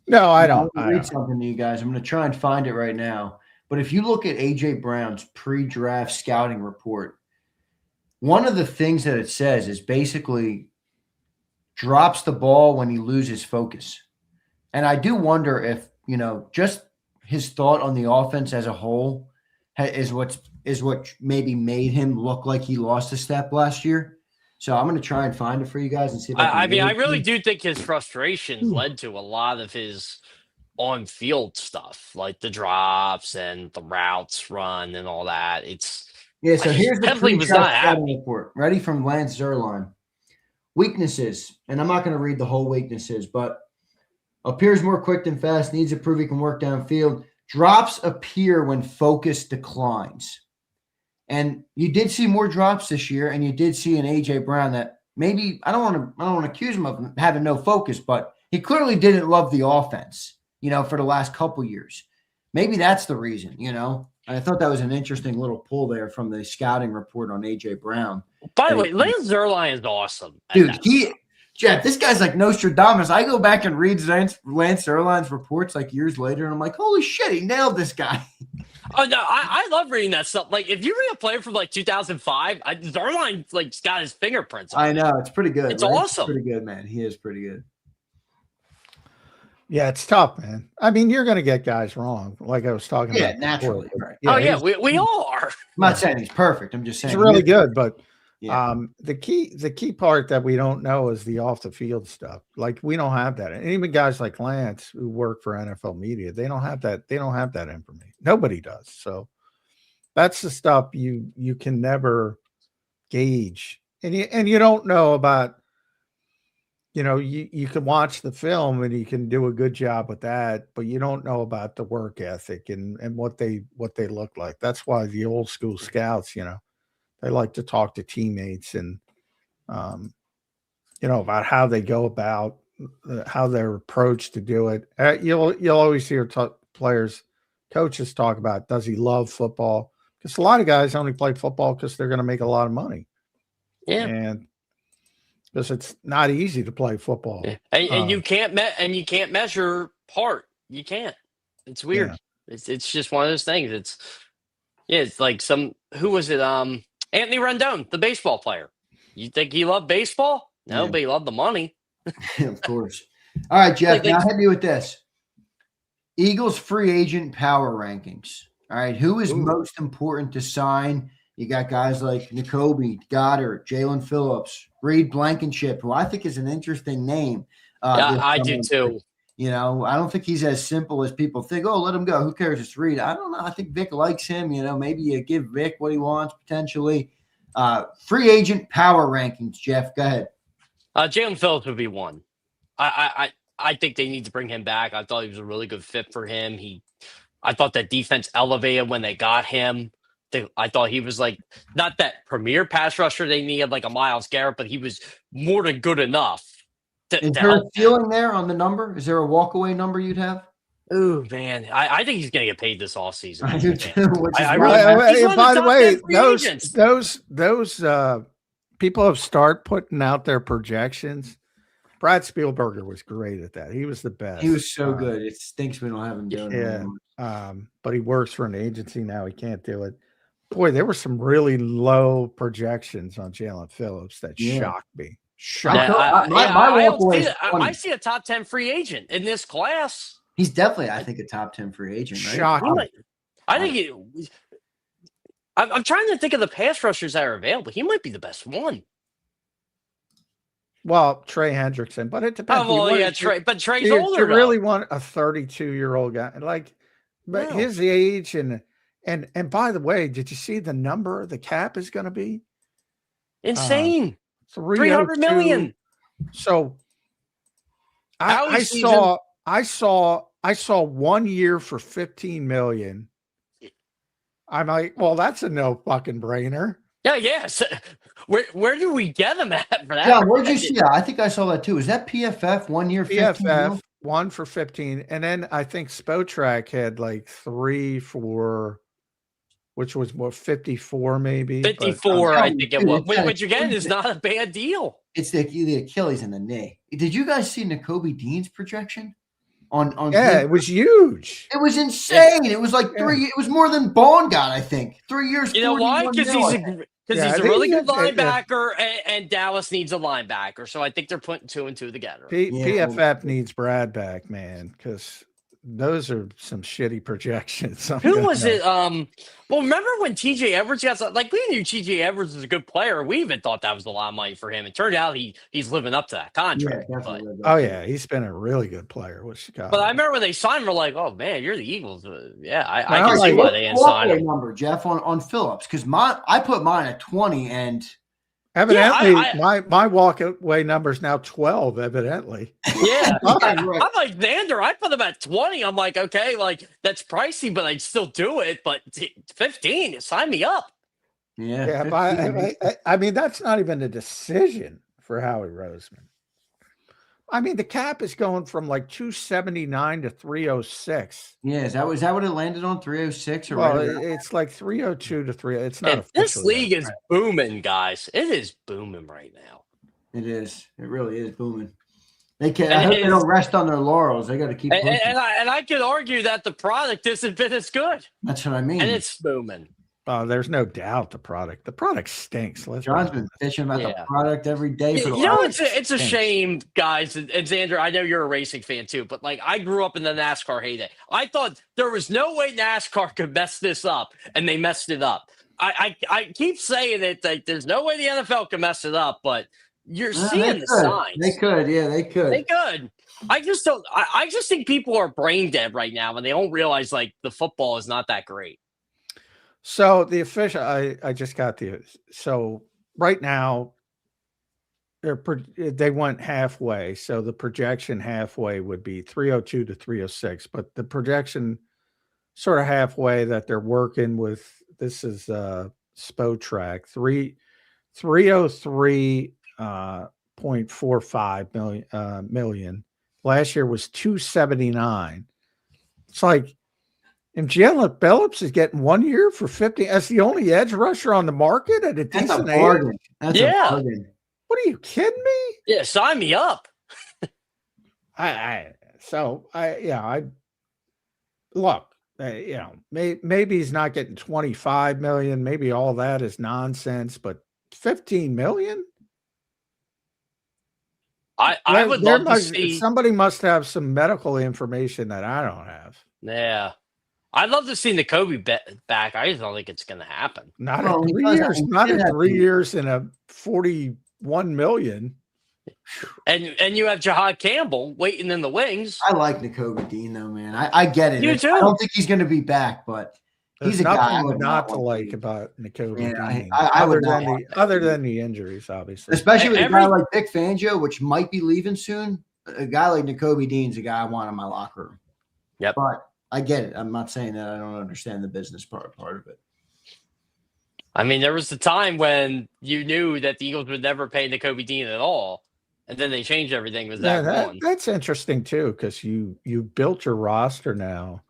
No, I don't. I'm going to read something to you guys. I'm going to try and find it right now. But if you look at A.J. Brown's pre-draft scouting report, one of the things that it says is basically drops the ball when he loses focus. And I do wonder if, just his thought on the offense as a whole is what maybe made him look like he lost a step last year. So I'm going to try and find it for you guys and see if I can. I really do think his frustrations led to a lot of his on-field stuff, like the drops and the routes run and all that. So here's the pre-draft scouting report. Ready from Lance Zierlein. Weaknesses, and I'm not going to read the whole weaknesses, but appears more quick than fast, needs to prove he can work downfield. Drops appear when focus declines. And you did see more drops this year, and you did see an A.J. Brown that maybe I don't want to accuse him of having no focus, but he clearly didn't love the offense, for the last couple years. Maybe that's the reason, I thought that was an interesting little pull there from the scouting report on A.J. Brown. By the way, Lance Zierlein is awesome. Dude, Jeff, this guy's like Nostradamus. I go back and read Lance Zierlein's reports like years later, and I'm like, holy shit, he nailed this guy. Oh, no, I love reading that stuff. Like, if you read a player from, 2005, Zierlein, got his fingerprints on it. I know. It's pretty good. It's awesome. It's pretty good, man. He is pretty good. Yeah, it's tough, man. I mean, you're going to get guys wrong, like I was talking about. Yeah, naturally. Right. Yeah, we all are. I'm not saying he's perfect. I'm just saying he's really good, but yeah. The key part that we don't know is the off the field stuff. Like, we don't have that. And even guys like Lance who work for NFL media, they don't have that. They don't have that information. Nobody does. So that's the stuff you can never gauge. And you don't know about, you can watch the film and you can do a good job with that, but you don't know about the work ethic and what they look like. That's why the old school scouts, they like to talk to teammates and, about how they go about how their approach to do it. You'll always hear coaches talk about, does he love football? Because a lot of guys only play football because they're going to make a lot of money. Yeah. And because it's not easy to play football. Yeah. And you can't measure part. You can't. It's weird. Yeah. It's just one of those things. It's like who was it? Anthony Rendon, the baseball player. You think he loved baseball? No, but he loved the money. Of course. All right, Jeff. Now hit me with this. Eagles free agent power rankings. All right. Who is most important to sign? You got guys like Nakobe, Goddard, Jalen Phillips, Reid Blankenship, who I think is an interesting name. I do too. I don't think he's as simple as people think. Oh, let him go. Who cares? It's Reid. I don't know. I think Vic likes him. Maybe you give Vic what he wants potentially. Free agent power rankings. Jeff, go ahead. Jalen Phillips would be one. I think they need to bring him back. I thought he was a really good fit for him. I thought that defense elevated when they got him. I thought he was not that premier pass rusher they needed, like a Myles Garrett, but he was more than good enough. Is there a ceiling there on the number? Is there a walkaway number you'd have? Oh, man. I think he's going to get paid this offseason. I do too. By the way, those people have started putting out their projections. Brad Spielberger was great at that. He was the best. He was so good. It stinks we don't have him doing it. Yeah. But he works for an agency now. He can't do it. Boy, there were some really low projections on Jalen Phillips that shocked me. I see a top 10 free agent in this class. He's definitely, I think, a top 10 free agent, right? Shocking. I'm trying to think of the pass rushers that are available. He might be the best one. Well, Trey Hendrickson, but it depends. Oh, well, Trey, but Trey's older. You really want a 32-year-old guy, but his age and by the way, did you see the number the cap is going to be? Insane. $300 million. So I saw 1 year for $15 million. I'm like, well, that's a no fucking brainer. Yes. Where do we get them at for that? Yeah, where'd you see that? I think I saw that too. Is that PFF 1 year? PFF 1 for 15, and then I think Spotrac had 3 for, which was 54 maybe. 54, I think it was. Which again is not a bad deal. It's the Achilles and the knee. Did you guys see Nakobe Dean's projection? Yeah, it was huge. It was insane. It was like it was more than Bond got, I think. 3 years. You know why? Because he's a really good linebacker, and Dallas needs a linebacker. So I think they're putting 2 and 2 together. PFF needs Brad back, man, because those are some shitty projections. Who was it? Well, remember when TJ Edwards got, like, we knew TJ Edwards was a good player. We even thought that was a lot of money for him. It turned out he's living up to that contract. Yeah, he's been a really good player with Chicago. But I remember when they signed him, we're like, oh man, you're the Eagles. I can see why they didn't sign him. Number, Jeff, on Phillips, because I put mine at 20, and evidently my walk away number is now 12. Evidently, yeah. I'm like Xander. I put him at 20. I'm like, okay, like that's pricey, but I'd still do it. But 15, sign me up. Yeah. But I mean, that's not even a decision for Howie Roseman. I mean, the cap is going from like 279 to 306. Yeah, is that what it landed on? 306 or well, it's like 302 to 3. It's not. This league is booming, guys. It is booming right now. It is. It really is booming. They can't. I hope they don't rest on their laurels. They got to keep. And I could argue that the product hasn't been as good. That's what I mean. And it's booming. Oh, there's no doubt the product stinks. John's been bitching about the product every day. For it's a shame, guys. And Xander, I know you're a racing fan too, but like I grew up in the NASCAR heyday. I thought there was no way NASCAR could mess this up, and they messed it up. I keep saying it, like there's no way the NFL can mess it up, but you're seeing the signs. They could, yeah, they could. They could. I just don't. I just think people are brain dead right now, and they don't realize like the football is not that great. So the official, I just got so right now they went halfway. So the projection halfway would be 302 to 306, but the projection sort of halfway that they're working with, this is Spotrac, 303.45 million. Last year was 279. It's like, and Jalen Phillips is getting 1 year for 50. That's the only edge rusher on the market at a decent age. That's a bargain. What are you kidding me? Yeah, sign me up. Look, maybe he's not getting 25 million. Maybe all that is nonsense, but 15 million. I would love to see. Somebody must have some medical information that I don't have. Yeah. I'd love to see Nakobe back. I just don't think it's going to happen. Not in 3 years. Not in 3 years and a 41 million. And you have Jahad Campbell waiting in the wings. I like Nakobe Dean though, man. I get it. You too. I don't think he's going to be back, but he's a guy not to like about Nakobe Dean. Other than the injuries, obviously. Especially with a guy like Vic Fangio, which might be leaving soon. A guy like Nakobe Dean's a guy I want in my locker room. Yep. But I get it. I'm not saying that I don't understand the business part of it. I mean, there was a time when you knew that the Eagles would never pay Nakobe Dean at all, and then they changed everything with that's interesting too, because you built your roster now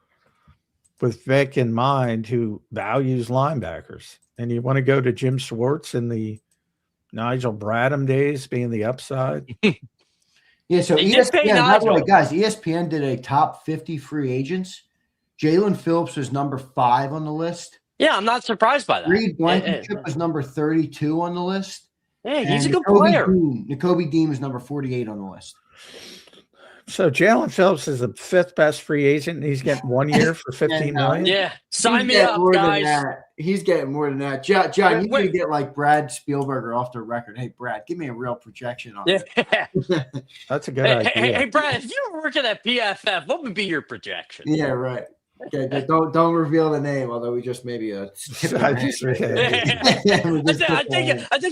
with Vic in mind, who values linebackers, and you want to go to Jim Schwartz in the Nigel Bradham days being the upside. Yeah, so ESPN, by the way, guys, ESPN did a top 50 free agents. Jalen Phillips was number 5 on the list. Yeah, I'm not surprised by that. Reid Blankenship was number 32 on the list. Yeah, he's a good player. Nakobe Dean was number 48 on the list. So Jalen Phillips is the 5th best free agent, and he's getting 1 year for 15 million. Yeah, sign me up, guys. He's getting more than that. John, you need to get like Brad Spielberger off the record. Hey, Brad, give me a real projection on it. That's a good idea. Hey, Brad, if you were working at PFF, what would be your projection? Yeah, right. Okay, don't reveal the name, although we just maybe I think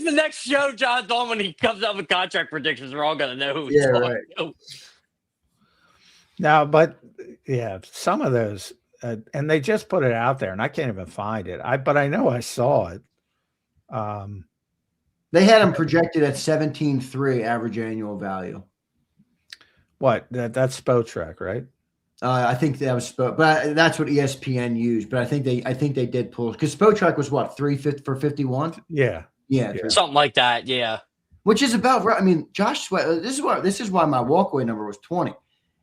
the next show, John Dawn, when he comes up with contract predictions, we're all gonna know who he's right. Now, but yeah, some of those, and they just put it out there, and I can't even find it. But I know I saw it. They had him projected at 17.3 average annual value. What? That's Spotrac, right? I think that was, but that's what ESPN used. But I think they did pull, because Spotrac was what, 350 for 51. Yeah, something like that. Yeah, which is about right. I mean, Josh Sweat. This is why my walkaway number was 20.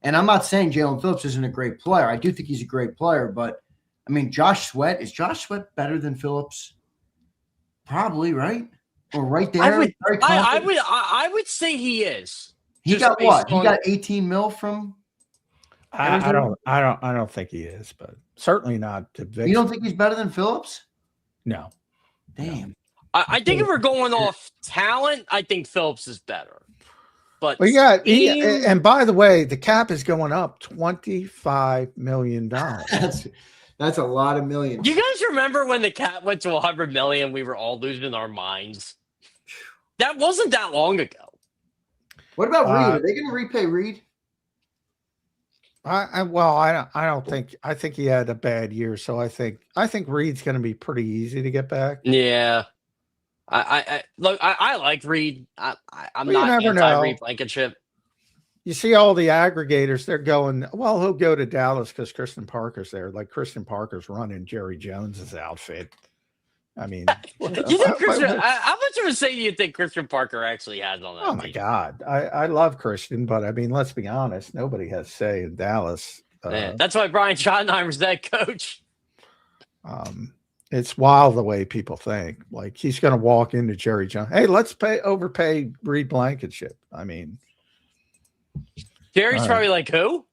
And I'm not saying Jalen Phillips isn't a great player. I do think he's a great player, but I mean, is Josh Sweat better than Phillips? Probably, right? Or right there. I would say he is. He got what? He got 18 mil from. I don't think he is, but certainly not to Vic. You don't think he's better than Phillips? No. Damn. No. I think if we're going off talent, I think Phillips is better. But and by the way, the cap is going up $25 million. That's a lot of millions. You guys remember when the cap went to $100 million? We were all losing our minds. That wasn't that long ago. What about Reid? Are they going to repay Reid? I don't think. I think he had a bad year, so I think Reid's going to be pretty easy to get back. Yeah, I like Reid. I'm not anti-Reid Blankenship. You see all the aggregators, they're going, well, he'll go to Dallas because Christian Parker's there. Like Christian Parker's running Jerry Jones's outfit. I mean, you think how much of a say do you think Christian Parker actually has on that? Oh my God. I love Christian, but I mean, let's be honest, nobody has say in Dallas. That's why Brian Schottenheimer's that coach. It's wild the way people think. Like he's going to walk into Jerry Jones. Hey, let's overpay Reid Blankenship. I mean, Jerry's probably like, who?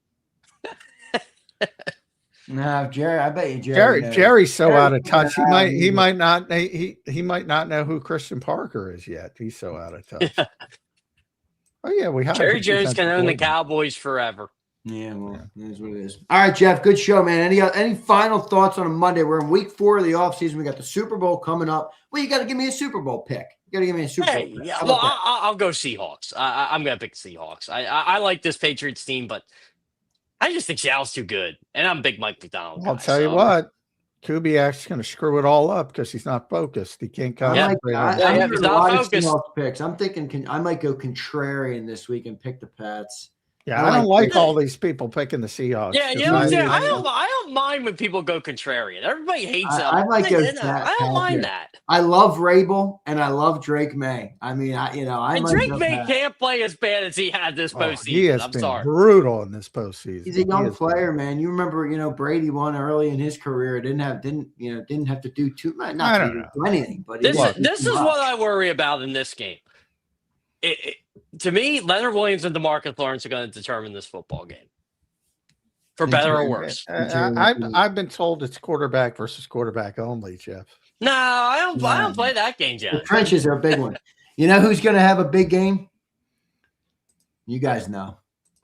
No, Jerry. I bet you Jerry's so out of touch. He might not know who Christian Parker is yet. He's so out of touch. Oh yeah, we have Jerry Jones can own the Cowboys forever. Yeah, well, that's what it is. All right, Jeff. Good show, man. Any final thoughts on a Monday? We're in week 4 of the offseason. We got the Super Bowl coming up. Well, you got to give me a Super Bowl pick. You got to give me a Super Bowl pick. Yeah, well, I'll go Seahawks. I'm going to pick Seahawks. I like this Patriots team, but I just think Seattle's too good. And I'm a big Mike McDonald guy. I'll tell you what. Kubiak's going to screw it all up because he's not focused. He can't concentrate. I'm not focused. Picks. I'm thinking I might go contrarian this week and pick the Pats. Yeah, I don't like all these people picking the Seahawks. Yeah, you know what I'm saying? I don't mind when people go contrarian. Everybody hates them. I might go. I don't mind that. I love Rabel and I love Drake May. I mean, Drake May can't play as bad as he had this postseason. He has been brutal in this postseason. He's a young player, man. You remember, Brady won early in his career. Didn't have to do too much. Not do anything. But this is what I worry about in this game. To me, Leonard Williams and DeMarcus Lawrence are going to determine this football game, for better or worse. I've been told it's quarterback versus quarterback only, Jeff. No, I don't play that game, Jeff. The trenches are a big one. You know who's going to have a big game? You guys know.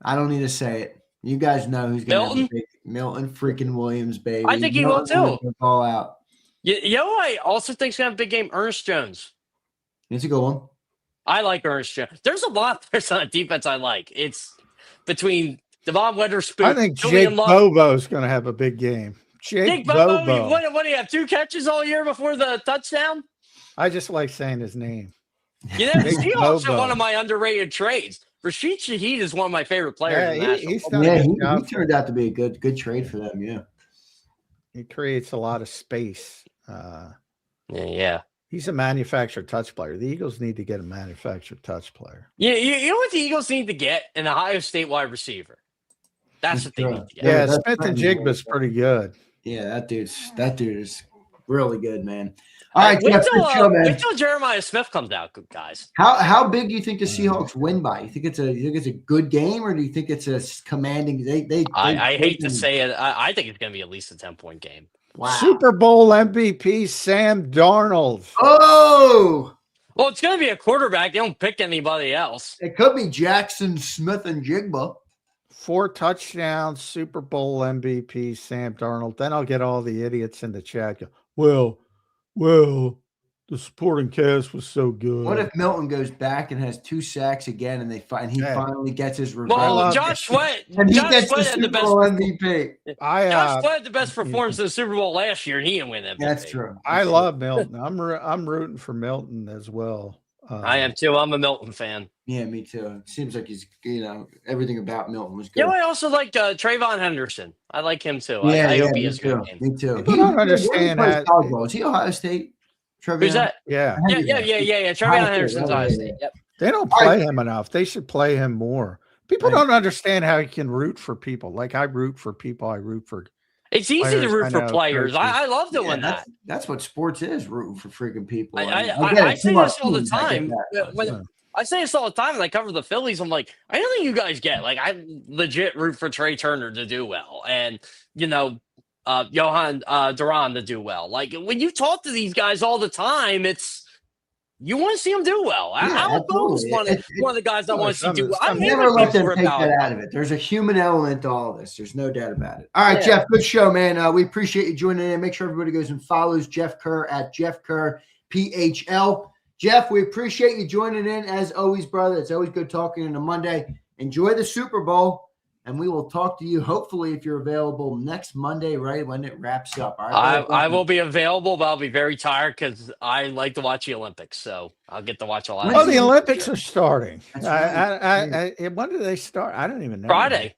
I don't need to say it. You guys know who's going to have a big Milton freaking Williams, baby. I think he will too. Ball out. I also think he's going to have a big game. Ernest Jones. It's a good one. I like Ernest Jones. There's a lot of players on the defense I like. It's between Devon Witherspoon. I think Jake Bobo's going to have a big game. Jake Bobo. What do you have? 2 catches all year before the touchdown? I just like saying his name. You know, he's also one of my underrated trades. Rashid Shaheed is one of my favorite players. He turned out to be a good trade for them. Yeah, he creates a lot of space. Yeah. He's a manufactured touch player. The Eagles need to get a manufactured touch player. Yeah, you know what the Eagles need to get? An Ohio State wide receiver. That's what they need to get. Yeah, Smith and Jigba's pretty good. Yeah, that dude is really good, man. All right, wait till Jeremiah Smith comes out, guys. How big do you think the Seahawks win by? You think it's a good game, or do you think it's a commanding? I hate to say it. I think it's going to be at least a 10-point game. Wow. Super Bowl MVP Sam Darnold. Oh, well, it's going to be a quarterback. They don't pick anybody else. It could be Jackson Smith and Jigba. 4 touchdowns, Super Bowl MVP Sam Darnold. Then I'll get all the idiots in the chat. Well, the supporting cast was so good. What if Milton goes back and has 2 sacks again, and he finally gets his revenge? Well, Josh Sweat, and he gets the Super Bowl MVP. Josh Sweat had the best performance in the Super Bowl last year, and he didn't win MVP. That's true. I love Milton. I'm rooting for Milton as well. I am too. I'm a Milton fan. Yeah, me too. It seems like he's, everything about Milton was good. I also like Trayvon Henderson. I like him too. I hope he has a good game. Me too. I don't understand that. Is he Ohio State? Who's that? Yeah. Trayvon Henderson's Ohio State. Yep. They don't play him enough. They should play him more. People don't understand how you can root for people. Like I root for people. I root for. It's easy to root for players. I love doing that. That's what sports is, rooting for freaking people. I say this all the time. I say this all the time when I cover the Phillies. I'm like, I don't think you guys get. Like, I legit root for Trey Turner to do well. And, Johan Duran to do well. Like, when you talk to these guys all the time, you want to see them do well. Al Bo's one of the guys I want to see do well. I never let them take that out of it. There's a human element to all this. There's no doubt about it. All right, Jeff, good show, man. We appreciate you joining in. Make sure everybody goes and follows Jeff Kerr at Jeff Kerr PHL. Jeff, we appreciate you joining in as always, brother. It's always good talking on a Monday. Enjoy the Super Bowl, and we will talk to you hopefully if you're available next Monday, right when it wraps up. All right, I will be available, but I'll be very tired because I like to watch the Olympics, so I'll get to watch a lot. Oh, the Olympics are starting. When do they start? I don't even know. Friday.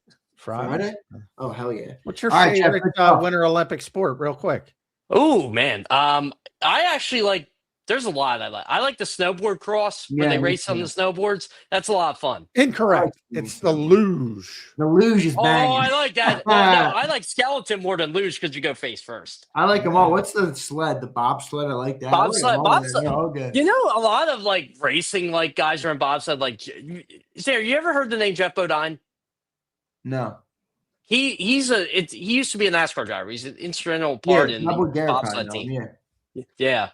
Oh, hell yeah! What's your favorite Winter Olympic sport, real quick? Oh man, I actually like. There's a lot I like. I like the snowboard cross where they race on the snowboards. That's a lot of fun. Incorrect. It's the luge. The luge is banging. Oh, I like that. No, I like skeleton more than luge because you go face first. I like them all. What's the sled? The bobsled? I like that. Bobsled. All good. You know, a lot of like racing like guys are in bobsled. Like, Sarah, you ever heard the name Jeff Bodine? No. He used to be a NASCAR driver. He's an instrumental part in the bobsled team. Yeah.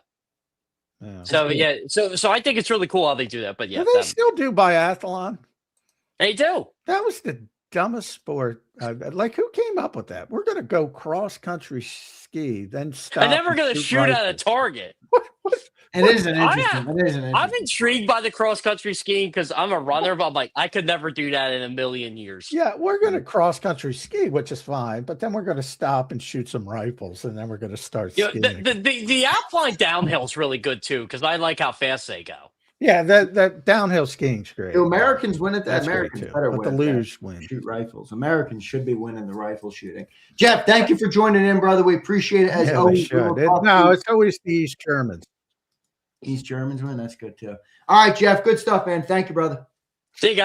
So I think it's really cool how they do that. But yeah, do they still do biathlon? They do. That was the dumbest sport. Like, who came up with that? We're going to go cross country ski, then stop. And then we're going to shoot at a target. It is an interesting. I'm intrigued by the cross country skiing because I'm a runner, but I'm like, I could never do that in a million years. Yeah, we're going to cross country ski, which is fine, but then we're going to stop and shoot some rifles, and then we're going to start skiing. The alpine downhill is really good too because I like how fast they go. Yeah, that downhill skiing's great. The Americans win at that. Americans better win. But the luge win. Shoot rifles. Americans should be winning the rifle shooting. Jeff, thank you for joining in, brother. We appreciate it as always. It's always the East Germans. East Germans win. That's good too. All right, Jeff. Good stuff, man. Thank you, brother. See you guys.